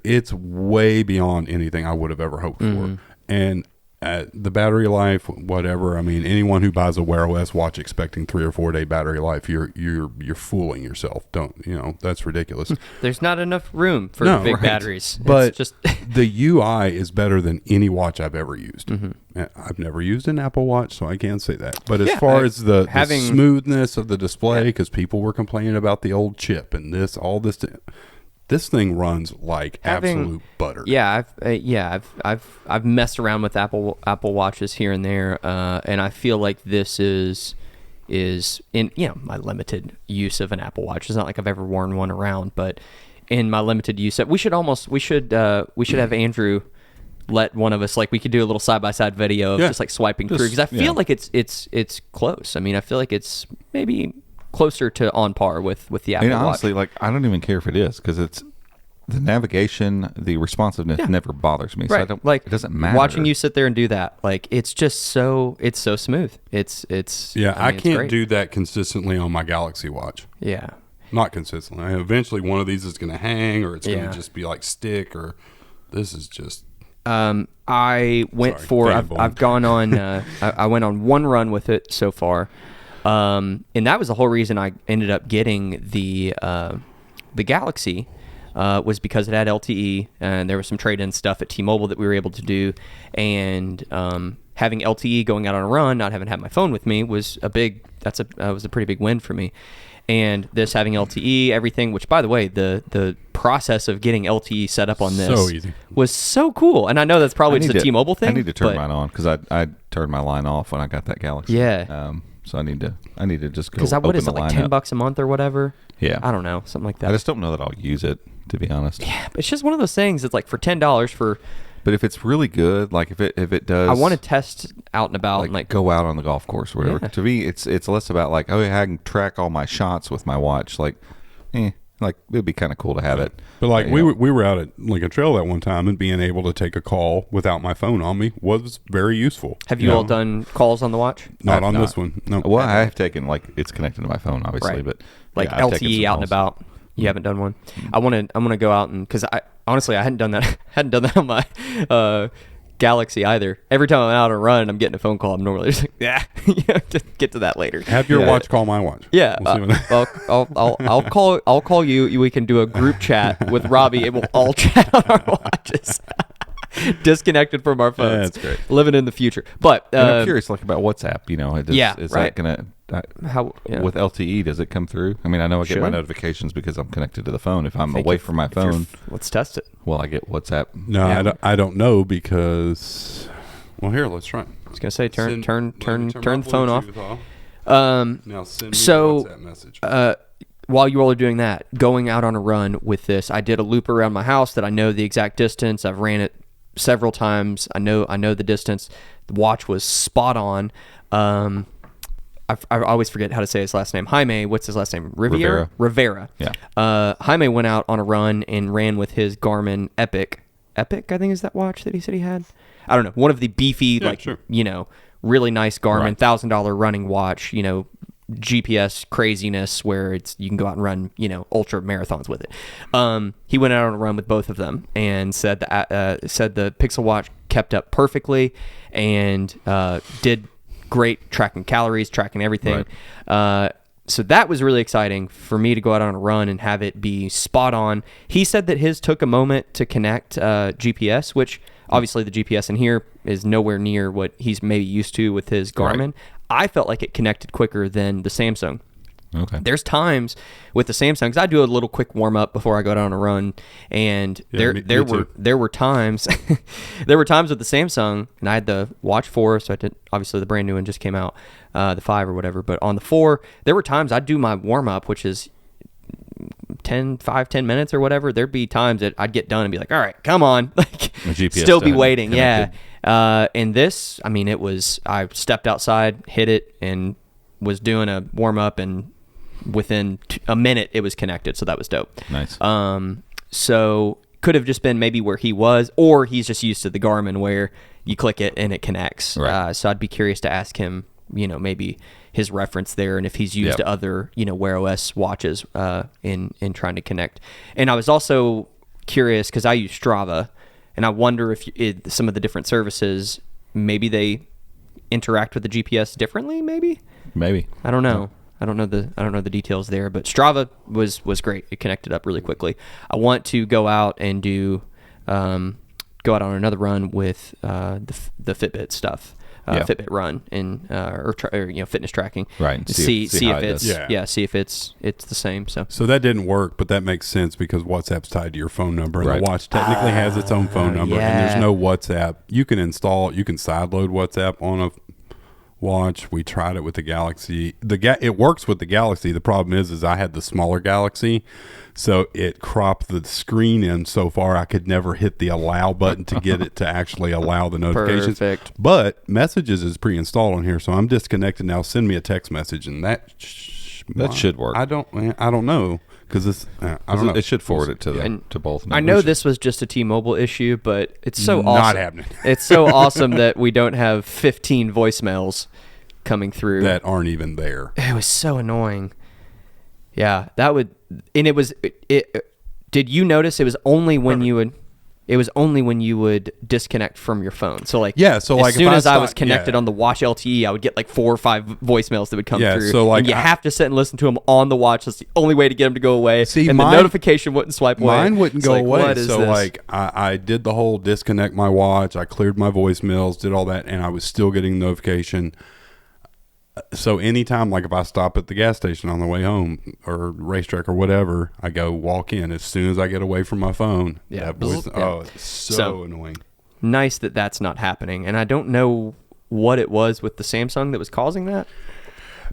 it's way beyond anything I would have ever hoped for, and the battery life, whatever. I mean, anyone who buys a Wear OS watch expecting 3 or 4 day battery life, you're fooling yourself. That's ridiculous. There's not enough room for big batteries. But it's just the UI is better than any watch I've ever used. I've never used an Apple Watch, so I can't say that. But as far as the smoothness of the display, because people were complaining about the old chip and this thing runs like absolute butter. Yeah, I've messed around with Apple Watches here and there, and I feel like this is in my limited use of an Apple Watch. It's not like I've ever worn one around, but in my limited use, we should have Andrew let one of us, like, we could do a little side by side video of just like swiping through, because I feel like it's close. I mean, I feel like it's maybe closer to on par with the Apple Watch. Honestly, like, I don't even care if it is, because it's the navigation, the responsiveness never bothers me. So right. Like, it doesn't matter. Watching you sit there and do that, like, it's just so smooth. It's I can't do that consistently on my Galaxy Watch. Yeah. Not consistently. Eventually one of these is going to hang, or it's going to just be like stick, or this is just I went I've gone on I went on one run with it so far. And that was the whole reason I ended up getting the Galaxy, was because it had LTE, and there was some trade-in stuff at T-Mobile that we were able to do, and having LTE going out on a run, not having had my phone with me, was a pretty big win for me. And this having LTE, everything, which, by the way, the process of getting LTE set up on this was so cool. And I know that's probably just a T-Mobile thing. I need to turn mine on, because I turned my line off when I got that Galaxy. Yeah. So I need to just go. Because what is it, like $10 a month or whatever? Yeah. I don't know, something like that. I just don't know that I'll use it, to be honest. Yeah, but it's just one of those things. It's like for $10 for. But if it's really good, like if it does, I want to test out and about, and like go out on the golf course or whatever. Yeah. To me, it's less about like, oh, I can track all my shots with my watch. Like it'd be kind of cool to have it. But like we were out at Lincoln Trail that one time, and being able to take a call without my phone on me was very useful. Have you all done calls on the watch? Not on this one. No. Well, I have taken, like, it's connected to my phone, obviously, Right. but Like I've taken LTE some out and calls. about. You haven't done one. I'm gonna go out, and because I honestly I hadn't done that on my Galaxy either. Every time I'm out on a run and I'm getting a phone call, I'm normally just like, just get to that later. Have your watch call my watch. Yeah, We'll see what I'll call you. We can do a group chat with Robbie, and we'll all chat on our watches, disconnected from our phones. Yeah, that's great. Living in the future. But And I'm curious, like, about WhatsApp. Is right. that gonna with LTE? Does it come through? I mean, I know I get my Should. notitions because I'm connected to the phone. If I'm away from my phone, let's test it. well, I get WhatsApp. No, I don't know, because. Well, here, let's try. I was gonna say turn my the phone off. Bluetooth Now send me So, a WhatsApp message. While you all are doing that, going out on a run with this, I did a loop around my house that I know the exact distance. I've ran it several times. I know the distance. The watch was spot on. I always forget how to say his last name. Jaime, what's his last name? Rivera. Yeah. Jaime went out on a run and ran with his Garmin Epic. Epic, I think, is that watch that he said he had. I don't know. One of the beefy, really nice Garmin, $1,000 running watch, GPS craziness where you can go out and run, ultra marathons with it. He went out on a run with both of them and said the Pixel Watch kept up perfectly and did great tracking calories, tracking everything. Right. So that was really exciting for me to go out on a run and have it be spot on. He said that his took a moment to connect GPS, which obviously the GPS in here is nowhere near what he's maybe used to with his Garmin. Right. I felt like it connected quicker than the Samsung. Okay. There's times with the Samsung, because I do a little quick warm up before I go out on a run, and Yeah, there were times there were times with the Samsung, and I had the Watch 4, so I did, obviously the brand new one just came out, the 5 or whatever, but on the 4, there were times I'd do my warm up, which is 10 minutes or whatever. There'd be times that I'd get done and be like, all right, come on, like GPS still be done, waiting. connected. Yeah. And this, I mean, I stepped outside, hit it, and was doing a warm up and within a minute it was connected, so that was dope. Nice. So could have just been maybe where he was, or he's just used to the Garmin where you click it and it connects. Right. So I'd be curious to ask him, maybe his reference there, and if he's used Yep. other, Wear OS watches in trying to connect. And I was also curious because I use Strava, and I wonder if some of the different services, maybe they interact with the GPS differently. Maybe I don't know. I don't know the details there, but Strava was great. It connected up really quickly. I want to go out and go out on another run with the Fitbit stuff. Fitbit Run and or fitness tracking. Right. And see how if it it's does. see if it's the same. So that didn't work, but that makes sense because WhatsApp's tied to your phone number, and Right. the watch technically has its own phone number, and yeah. there's no WhatsApp. You can sideload WhatsApp on a watch. We tried it with the Galaxy. It works with the Galaxy. The problem is I had the smaller Galaxy, so it cropped the screen in so far I could never hit the allow button to get it to actually allow the notifications. Perfect. But Messages is pre-installed on here, so I'm disconnected now. Send me a text message, and that should work. I don't know because it's I don't know. It should forward it to And to both. I know numbers. this was just a T-Mobile issue, but it's so Not awesome. happening. It's so awesome that we don't have 15 voicemails coming through. that aren't even there. It was so annoying. Yeah, that would, and it was. Did you notice it was only when you would? It was only when you would disconnect from your phone. So like, Yeah, so, like, as if soon I as I was stop- connected yeah. on the Watch LTE, I would get like 4 or 5 voicemails that would come Yeah, through. so, like, and you I- have to sit and listen to them on the watch. That's the only way to get them to go away. See, and mine- the notification wouldn't swipe away. Mine wouldn't It's go like, away. what is So this? like I did the whole disconnect my watch. I cleared my voicemails, did all that, and I was still getting notification. So anytime, like if I stop at the gas station on the way home or racetrack or whatever, I go walk in. As soon as I get away from my phone, Yeah. that voice, Yeah. oh, it's so So- annoying. Nice that that's not happening, and I don't know what it was with the Samsung that was causing that.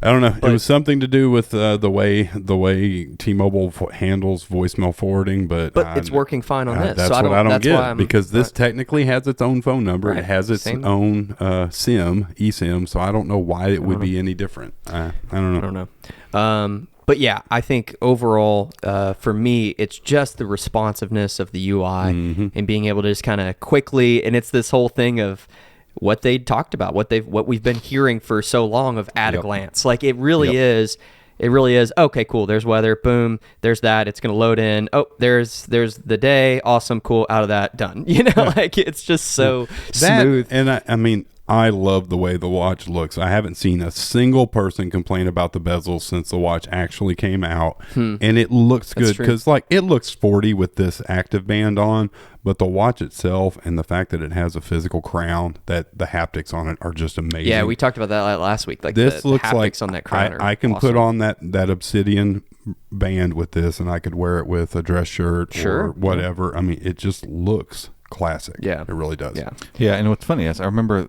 I don't know. But- It was something to do with the way T-Mobile handles voicemail forwarding, but It's working fine on this. That's so what I don't that's get why I'm, because this technically has its own phone number. Right. It has its Same. own eSIM. So I don't know why it would be any different. I don't know. I don't know. But yeah, I think overall, for me, it's just the responsiveness of the UI and being able to just kind of quickly, and it's this whole thing of what they talked about, what we've been hearing for so long of at a Yep. glance. Like it really Yep. is. It really is. Okay, cool. There's weather. Boom. There's that. It's gonna load in. Oh, there's the day. Awesome. Cool. Out of that. Done. Like it's just so smooth. And I mean, I love the way the watch looks. I haven't seen a single person complain about the bezels since the watch actually came out, and it looks good true. because like it looks sporty with this active band on, but the watch itself and the fact that it has a physical crown, that the haptics on it are just amazing. Yeah, we talked about that last week. Like This the looks haptics like on that crown. I can put on that Obsidian band with this, and I could wear it with a dress shirt Sure. or whatever. I mean, it just looks classic. Yeah. It really does. Yeah. Yeah, and what's funny is I remember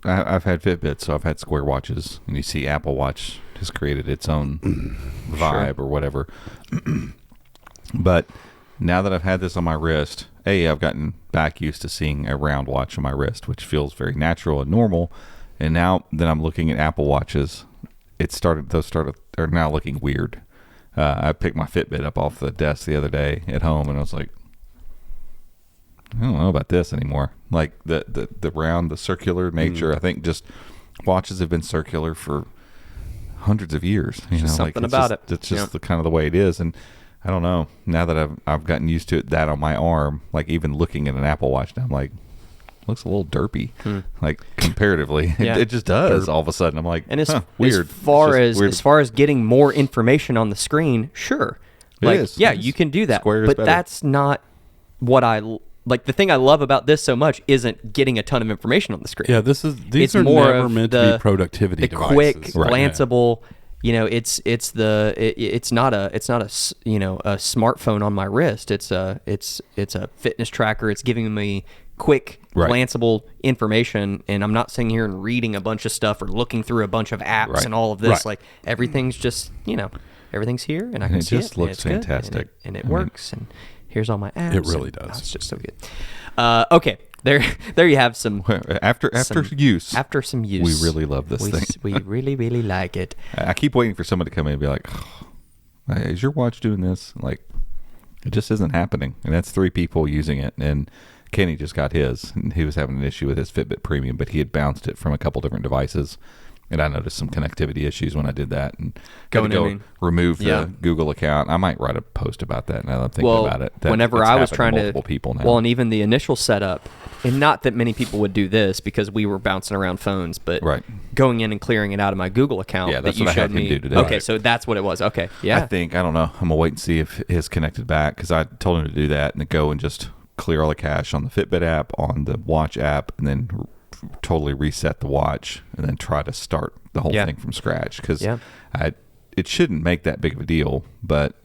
I've had Fitbits, so I've had Square watches, and you see Apple Watch has created its own vibe or whatever. But now that I've had this on my wrist, I've gotten back used to seeing a round watch on my wrist, which feels very natural and normal. And now that I'm looking at Apple Watches, those are now looking weird. I picked my Fitbit up off the desk the other day at home, and I was like, I don't know about this anymore. Like the round, the circular nature. I think just watches have been circular for hundreds of years. You know, just like something it's about just, it. It's just Yeah. the kind of the way it is. And I don't know. Now that I've gotten used to it, that on my arm, like even looking at an Apple Watch now, I'm like, looks a little derpy. Like comparatively, Yeah. it just does. All of a sudden, I'm like, And as weird. as far It's just weird. as far as getting more information on the screen, sure, It like is. yeah, It is. you can do that. Square is but better. that's not what like. The thing I love about this so much isn't getting a ton of information on the screen. Yeah, these It's are more never of meant to the- be productivity the devices. quick, Right. glanceable. It's not a a smartphone on my wrist. It's a fitness tracker. It's giving me quick, Right. glanceable information, and I'm not sitting here and reading a bunch of stuff or looking through a bunch of apps Right. and all of this. Right. Like everything's just everything's here, and I can it see just it. and looks it's good, and fantastic. and it I mean- works. And here's all my apps. It really and- does. oh, it's just so good. Okay, there you have some. After some- use, After some use, we really love this thing. We really like it. I keep waiting for somebody to come in and be like, Hey, is your watch doing this? Like, it just isn't happening. And that's 3 people using it. And Kenny just got his, and he was having an issue with his Fitbit Premium, but he had bounced it from a couple different devices. And I noticed some connectivity issues when I did that, and remove the Google account. I might write a post about that now that I'm thinking about it. Whenever I was trying to multiple people now. Well, and even the initial setup, and not that many people would do this because we were bouncing around phones, but going in and clearing it out of my Google account. Yeah, that's that you what I showed had him me. do today. Okay, so that's what it was. Okay, yeah. I don't know. I'm gonna wait and see if his connected back, because I told him to do that and to go and just clear all the cache on the Fitbit app, on the watch app, and then totally reset the watch, and then try to start the whole thing from scratch, because it shouldn't make that big of a deal, but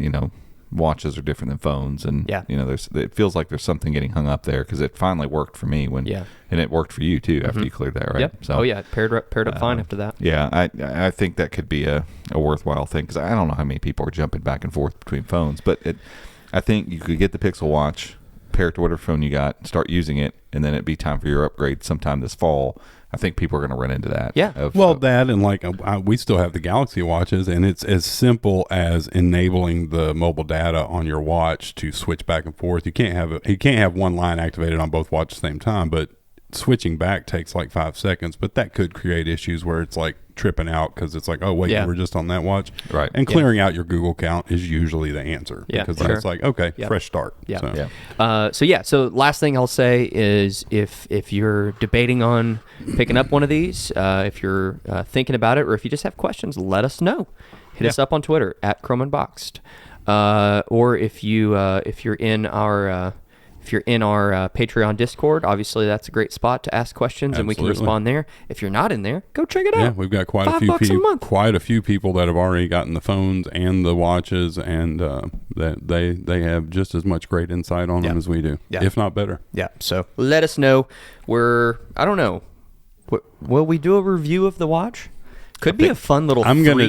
watches are different than phones, and it feels like there's something getting hung up there, because it finally worked for me and it worked for you too after you cleared that, right? Yep. So it paired up fine after that. I think that could be a worthwhile thing, because I don't know how many people are jumping back and forth between phones, but I think you could get the Pixel Watch, pair it to whatever phone you got, start using it, and then it'd be time for your upgrade sometime this fall. I think people are going to run into that. Yeah. That and like we still have the Galaxy watches, and it's as simple as enabling the mobile data on your watch to switch back and forth. You can't have one line activated on both watches at the same time, but switching back takes like 5 seconds. But that could create issues where it's like tripping out, because it's like, oh wait, you were just on that watch, right? And clearing out your Google account is usually the answer, because it's like, okay, fresh start. So last thing I'll say is if you're debating on picking up one of these, if you're thinking about it, or if you just have questions, let us know. Hit us up on Twitter at Chrome Unboxed, or if you're in our Patreon Discord, obviously that's a great spot to ask questions. Absolutely. And we can respond there. If you're not in there, go check it out. Yeah, we've got quite a few people that have already gotten the phones and the watches, and that they have just as much great insight on them as we do, if not better. Yeah. So let us know. I don't know. Will we do a review of the watch? Could be a fun little. I'm gonna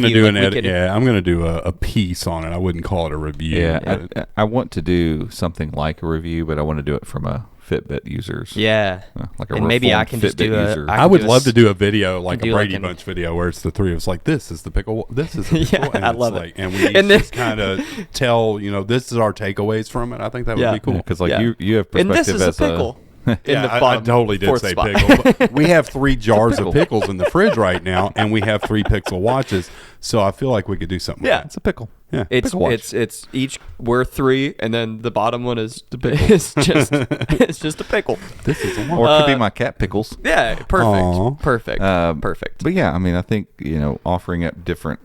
do an edit. Yeah, I'm gonna do a piece on it. I wouldn't call it a review. Yeah, I want to do something like a review, but I want to do it from a Fitbit user's. Yeah, like a and maybe I can just Fitbit do user. I would love to do a video, like a Brady like Bunch video, where it's the 3 of us, like, this is the pickle, this is the pickle, and I love it. and we just kind of tell, this is our takeaways from it. I think that would be cool. Because you have perspective and this is as a pickle. I totally did say spot. pickle. But we have 3 jars of pickles in the fridge right now, and we have 3 Pixel watches. So I feel like we could do something. Yeah, like it's a pickle. Yeah, it's each. We're 3, and then the bottom one is it's just a pickle. This is a one. Or it could be my cat pickles. Yeah, perfect. Perfect. But yeah, I mean, I think offering up different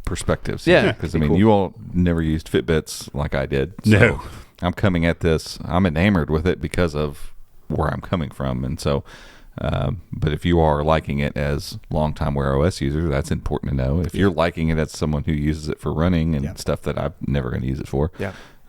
perspectives. Yeah, because you all never used Fitbits like I did. So no. I'm coming at this. I'm enamored with it because of where I'm coming from, and so. But if you are liking it as longtime Wear OS users, that's important to know. If you're liking it as someone who uses it for running and stuff that I'm never going to use it for,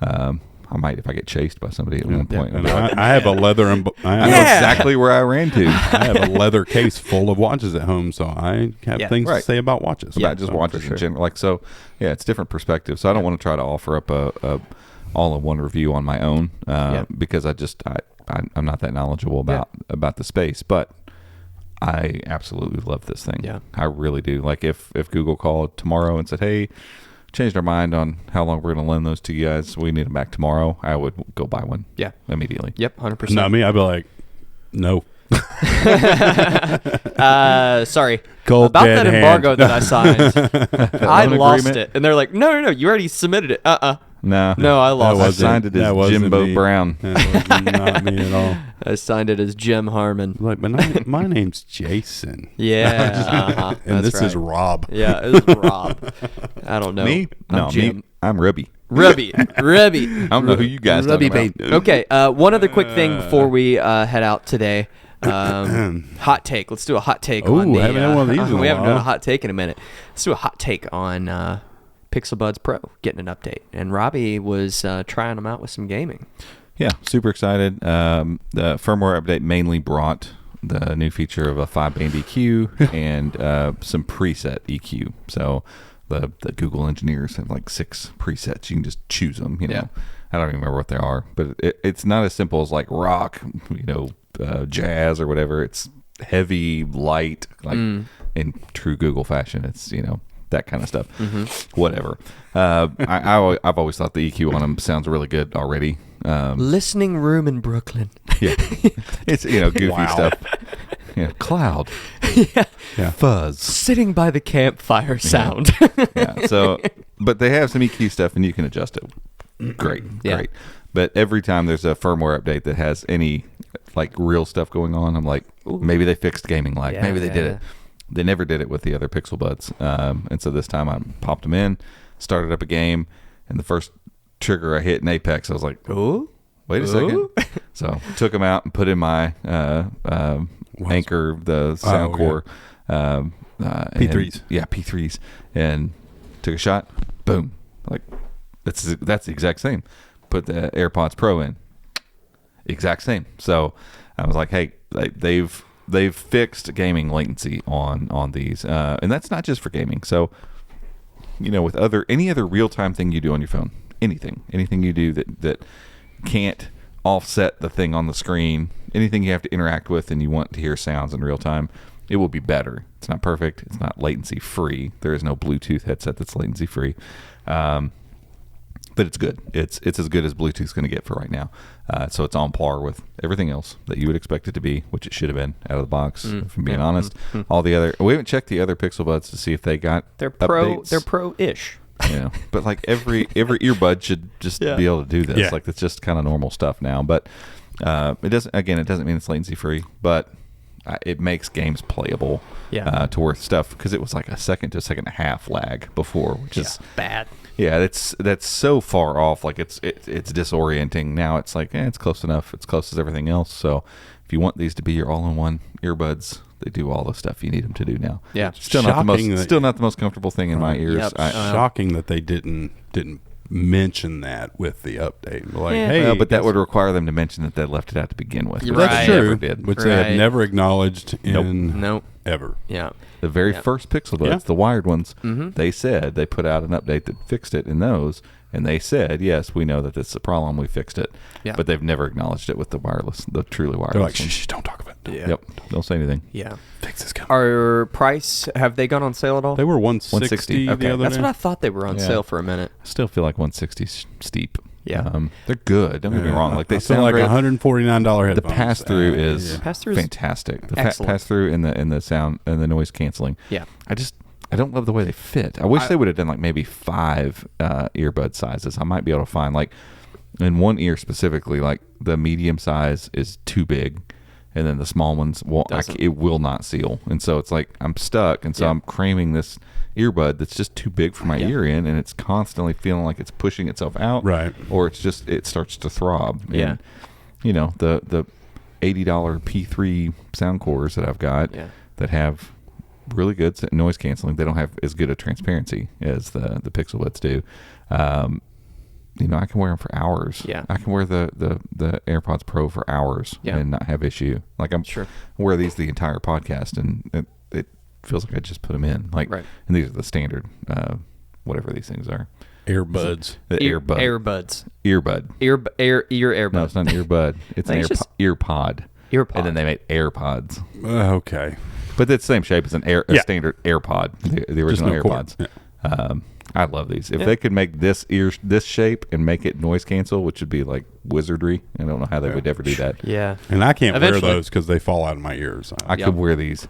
I might if I get chased by somebody at one point. And I have a leather. I know exactly where I ran to. I have a leather case full of watches at home, so I have things to say about watches. About just watches in general. It's different perspectives. So I don't want to try to offer up a all-in-one review on my own because I'm not that knowledgeable about the space, but I absolutely love this thing. Yeah, I really do. Like if Google called tomorrow and said, "Hey, changed our mind on how long we're going to lend those to you guys. We need them back tomorrow," I would go buy one. Yeah, immediately. Yep, 100%. Not me. I'd be like, no. Sorry. Cold about that embargo that I signed. I lost agreement? it, and they're like, "No, you already submitted it." No, I lost. I signed it as Jimbo Brown. That was not me at all. I signed it as Jim Harmon. Like, but my name's Jason. Yeah, and that's this is Rob. Yeah, it is Rob. I don't know. Me? I'm Jim. I'm Rubby. Rubby. I don't know who you guys Rubby talking about. Okay, one other quick thing before we head out today. Hot take. Let's do a hot take on the. Haven't had one of these in a we haven't while. done a hot take in a minute. Let's do a hot take on Pixel Buds Pro getting an update. And Robbie was trying them out with some gaming. Yeah, super excited. The firmware update mainly brought the new feature of a 5-band EQ and some preset EQ. So the Google engineers have like 6 presets. You can just choose them. Yeah. I don't even remember what they are, but it's not as simple as like rock, jazz or whatever. It's heavy, light, like in true Google fashion. It's that kind of stuff. Mm-hmm. Whatever. I've always thought the EQ on them sounds really good already. Listening room in Brooklyn. Yeah, it's goofy Wow. stuff. Yeah, cloud, Yeah. fuzz. Sitting by the campfire sound. Yeah. So, but they have some EQ stuff, and you can adjust it. Great, Yeah. great. But every time there's a firmware update that has any like real stuff going on, I'm like, maybe they fixed gaming lag. Yeah, Maybe they did yeah. it. They never did it with the other Pixel Buds. And so this time I popped them in, started up a game, and the first trigger I hit in Apex, I was like, Ooh. wait a second. So took them out and put in my Anchor, the sound yeah. core. P3s. Yeah, P3s. And took a shot. Boom. Like, that's the exact same. Put the AirPods Pro in. Exact same. So I was like, hey, they've fixed gaming latency on these. And that's not just for gaming. So, with any other real-time thing you do on your phone, anything you do that can't offset the thing on the screen, anything you have to interact with and you want to hear sounds in real time, it will be better. It's not perfect. It's not latency free. There is no Bluetooth headset that's latency free. But it's good. It's as good as Bluetooth's going to get for right now. So it's on par with everything else that you would expect it to be, which it should have been out of the box, if I'm being honest. All the other, we haven't checked the other Pixel Buds to see if they got They're pro. updates. They're pro-ish. But like every earbud should just be able to do this. Yeah. Like it's just kind of normal stuff now. But it doesn't mean it's latency free, but it makes games playable. To worth stuff, because it was like a second to a second and a half lag before, which is Bad. yeah, that's so far off. Like it's disorienting. Now it's like it's close enough. It's close as everything else. So if you want these to be your all-in-one earbuds, they do all the stuff you need them to do now. Yeah. Still not Shocking the most comfortable thing in my ears. Yep. Shocking that they didn't mention that with the update. Like, Yeah. hey, Well, but that would require them to mention that they left it out to begin with. You're which that's right. they true. never did. Which they Right. have never acknowledged in Nope. ever. Yeah. The very Yeah. first Pixel Buds, Yeah. the wired ones, Mhm. they said they put out an update that fixed it in those, and they said, yes, we know that this is a problem, we fixed it. Yeah. But they've never acknowledged it with the truly wireless They're like, ones. shh, don't talk about it. Yeah. Yep, don't say anything. Yeah. Fix this coming. Our price, have they gone on sale at all? They were 160 Okay. the other That's day. what I thought they were on Yeah. sale for a minute. I still feel like 160 is steep. Yeah. They're good. Don't get me wrong. Like they I feel sound like great. $149 The headphones. pass through is Pass-through's fantastic. The excellent. pass through in the sound and the noise canceling. Yeah. I don't love the way they fit. I wish they would have done like maybe 5 earbud sizes. I might be able to find like in one ear specifically, like the medium size is too big, and then the small ones it will not seal, and so it's like I'm stuck, and so Yeah. I'm cramming this earbud that's just too big for my ear in, and it's constantly feeling like it's pushing itself out, Right. Or it starts to throb. Yeah. And, the $80 P3 sound cores that I've got that have really good noise canceling. They don't have as good a transparency as the Pixel Buds do. I can wear them for hours. Yeah. I can wear the AirPods Pro for hours and not have issue. Like I wear these the entire podcast, and it feels like I just put them in. Like, Right. And these are the standard, whatever these things are. Earbuds. The earbud. Earbuds. Earbud. Ear earbud. No, it's not an earbud. It's an It's just- earpod. Earpod. And then they make AirPods. Okay. But it's the same shape as a standard AirPod, the original no cord. AirPods. I love these. If they could make this shape and make it noise cancel, which would be like wizardry, I don't know how they would ever do that. Yeah. And I can't Eventually. wear those because they fall out of my ears. I could wear these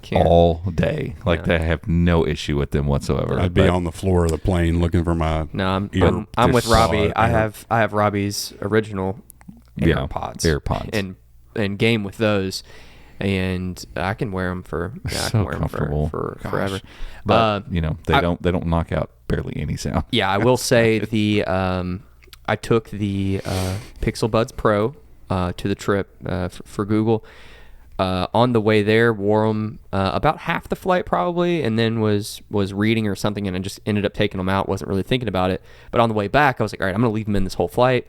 Can't. all day. Like Yeah. I have no issue with them whatsoever. I'd be But on the floor of the plane looking for my. No, I'm They're with Robbie. solid. I have Robbie's original AirPods. AirPods. and game with those, and I can wear them for I so can wear 'em comfortable. for Gosh. forever. But they I- don't knock out barely any sound. Yeah, I will say I took the Pixel Buds Pro to the trip for Google. On the way there, wore them about half the flight probably, and then was reading or something, and I just ended up taking them out. Wasn't really thinking about it. But on the way back, I was like, all right, I'm going to leave them in this whole flight.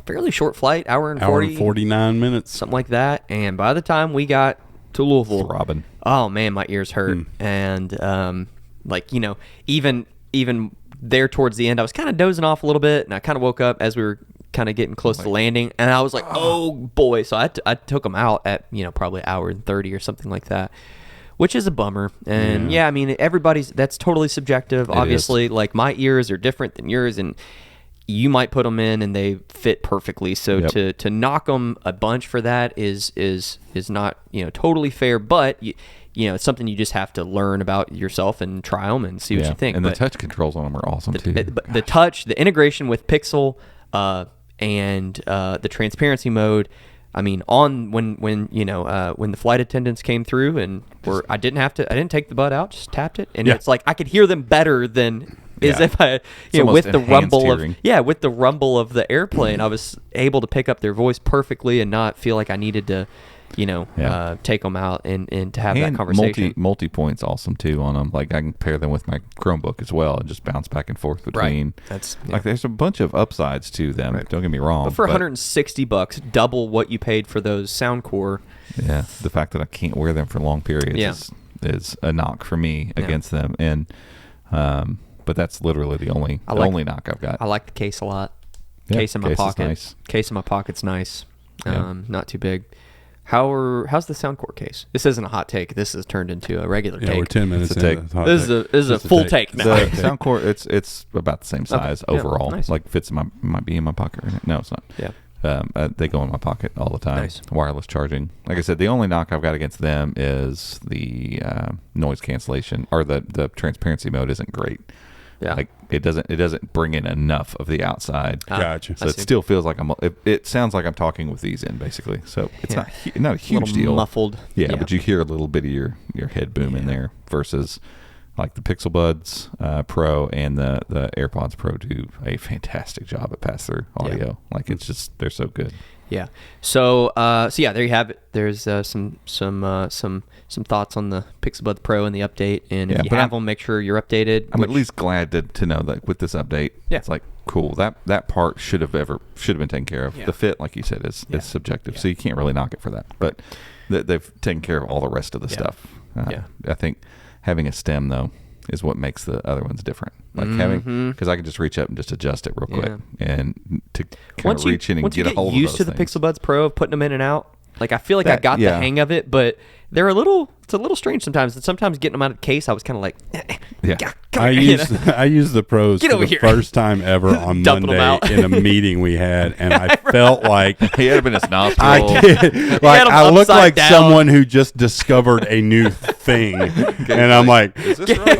Fairly short flight, hour and 49 minutes. something like that. And by the time we got to Louisville, Throbbing. oh man, my ears hurt. And even there towards the end, I was kind of dozing off a little bit, and I kind of woke up as we were kind of getting close to landing, and I was like, oh boy. So I took them out at probably an hour and 30 or something like that. which is a bummer. And yeah, I mean, that's totally subjective. Obviously, like my ears are different than yours, and you might put them in and they fit perfectly. So to knock them a bunch for that is not, totally fair, but it's something you just have to learn about yourself and try them and see what you think. And the touch controls on them are awesome too. The touch, the integration with Pixel, and the transparency mode. I mean, when the flight attendants came through and I didn't take the bud out, just tapped it, and it's like I could hear them better than if I, with the rumble of the airplane, I was able to pick up their voice perfectly and not feel like I needed to, take them out and to have that conversation. Multi-point's awesome too on them. Like I can pair them with my Chromebook as well and just bounce back and forth between. Like there's a bunch of upsides to them. Right. Don't get me wrong. But for $160, double what you paid for those Soundcore. Yeah, the fact that I can't wear them for long periods is a knock for me against them. And but that's literally the only knock I've got. I like the case a lot. Yeah, case in my pocket. Nice. Case in my pocket's nice. Yeah. Not too big. How's the Soundcore case? This isn't a hot take. This has turned into a regular take. We're 10 minutes It's a into take. the hot This is a full take now. The Soundcore, it's about the same size overall. Nice. Like fits might be in my pocket right now. No, it's not. Yeah. They go in my pocket all the time. Nice. Wireless charging. Like I said, the only knock I've got against them is the noise cancellation, or the transparency mode isn't great. Yeah. Like it doesn't bring in enough of the outside. Gotcha. So it still feels like it sounds like I'm talking with these in basically. So it's not a huge deal. Muffled. Yeah, but you hear a little bit of your head boom in there versus like the Pixel Buds Pro and the AirPods Pro do a fantastic job at pass-through audio. Yeah. Like it's just, they're so good. Yeah. So there you have it. There's some thoughts on the Pixel Buds Pro and the update. And if you have them, make sure you're updated. I'm at least glad to know that with this update, it's like cool. That part should have been taken care of. Yeah. The fit, like you said, is subjective, so you can't really knock it for that. But they've taken care of all the rest of the stuff. I think having a stem though is what makes the other ones different. Like having, because I can just reach up and just adjust it real quick, and to kind of reach in and get a hold of those things. Once you get used to the Pixel Buds Pro of putting them in and out, like I feel like I got the hang of it, but it's a little strange sometimes. And sometimes getting them out of the case, I was kind of like, I used the Pros for the first time ever on Monday in a meeting we had, and I felt like he had them in his nostril. I did. Like I looked like someone who just discovered a new thing, and I'm like, is this right?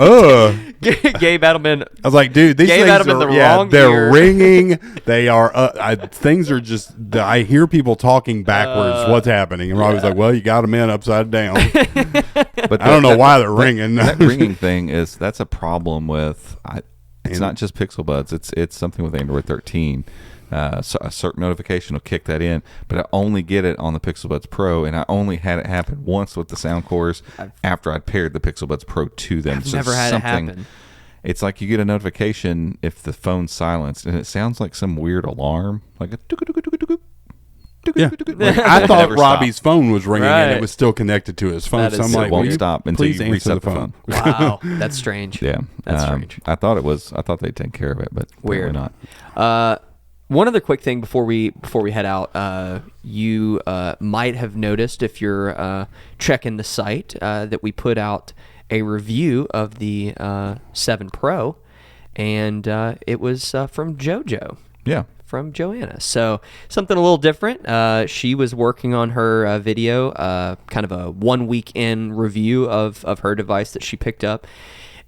Gabe Adelman. I was like, dude, these things are they're ringing. They are things are just. I hear people talking backwards. What's happening? And Robbie's like, well, you got them in upside down. But I don't know why they're ringing. That ringing thing that's a problem with. It's not just Pixel Buds. It's something with Android 13. So a certain notification will kick that in, but I only get it on the Pixel Buds Pro, and I only had it happen once with the Soundcores after I'd paired the Pixel Buds Pro to them. I've never had it happen. It's like you get a notification if the phone's silenced, and it sounds like some weird alarm, like a yeah. Like, I thought Robbie's phone was ringing and it was still connected to his phone. So I'm like, won't stop until you reset the phone. Wow, that's strange. Yeah, that's strange. I thought they'd take care of it, but weird. Not. One other quick thing before we head out, you might have noticed if you're checking the site that we put out a review of the 7 Pro, and it was from JoJo. Yeah. From Joanna. So something a little different. She was working on her video, kind of a 1 week in review of her device that she picked up.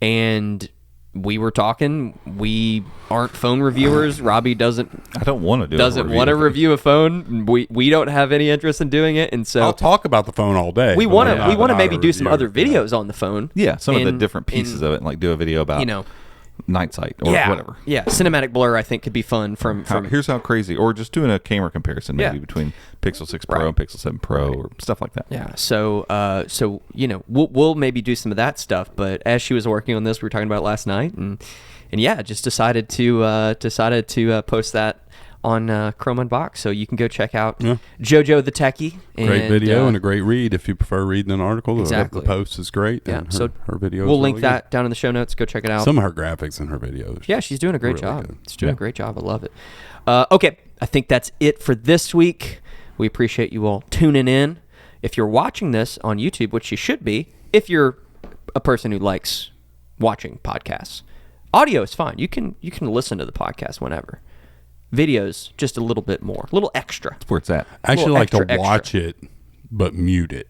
And we were talking. We aren't phone reviewers. Robbie doesn't want to review a phone. We don't have any interest in doing it. And so I'll talk about the phone all day. We want to maybe do some other videos on the phone. Yeah, some of the different pieces of it, and like do a video about night sight or whatever. Yeah, cinematic blur I think could be fun from here's how crazy, or just doing a camera comparison maybe between Pixel 6 Pro and Pixel 7 Pro or stuff like that. Yeah. So we'll maybe do some of that stuff, but as she was working on this, we were talking about it last night, and just decided to post that on Chrome Unbox, so you can go check out JoJo the Techie. Great video and a great read if you prefer reading an article. Exactly. The post is great. Yeah, and so her video. We'll link that down in the show notes. Go check it out. Some of her graphics in her videos. Yeah, she's doing a great job. She's doing a great job. I love it. Okay, I think that's it for this week. We appreciate you all tuning in. If you're watching this on YouTube, which you should be, if you're a person who likes watching podcasts. Audio is fine. You can listen to the podcast whenever. Videos just a little bit more, a little extra. That's where it's at. I actually Little like to extra. watch it, but mute it.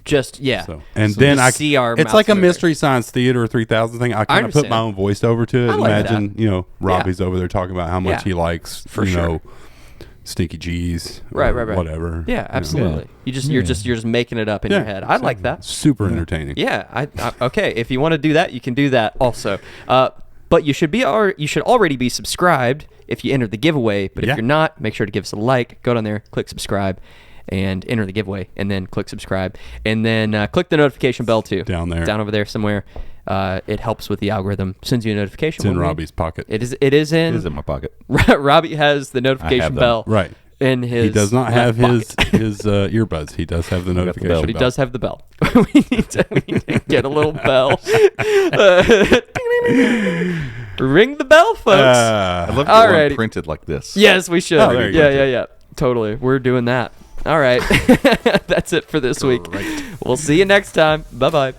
Just So, and So then just I see our It's mouths like a moving. Mystery Science Theater 3000 thing. I kind of put my understand. own voice over to it. I like Imagine, that. Robbie's over there talking about how much Yeah. he likes, For sure. Stinky G's, Right, or right. whatever. Yeah, absolutely. You're just making it up in Yeah, your head. I like that. Super entertaining. Yeah, I okay. If you want to do that, you can do that also. But you should already be subscribed if you enter the giveaway. But if Yeah. you're not, make sure to give us a like. Go down there, click subscribe, and enter the giveaway, and then click subscribe, and then click the notification bell too. Down there. down over there somewhere. It helps with the algorithm. Sends you a notification. It's in when we- Robbie's pocket. It is in. It is in my pocket. Robbie has the notification them. bell. Right. In his He does not have left pocket. his earbuds. He does have the got the notification bell. But he bell. does have the bell. we need to get a little bell. Ring the bell, folks. I love Alrighty. the one printed like this. Yes, we should. Oh, there you go. Yeah. Totally. We're doing that. All right. That's it for this week. We'll see you next time. Bye-bye.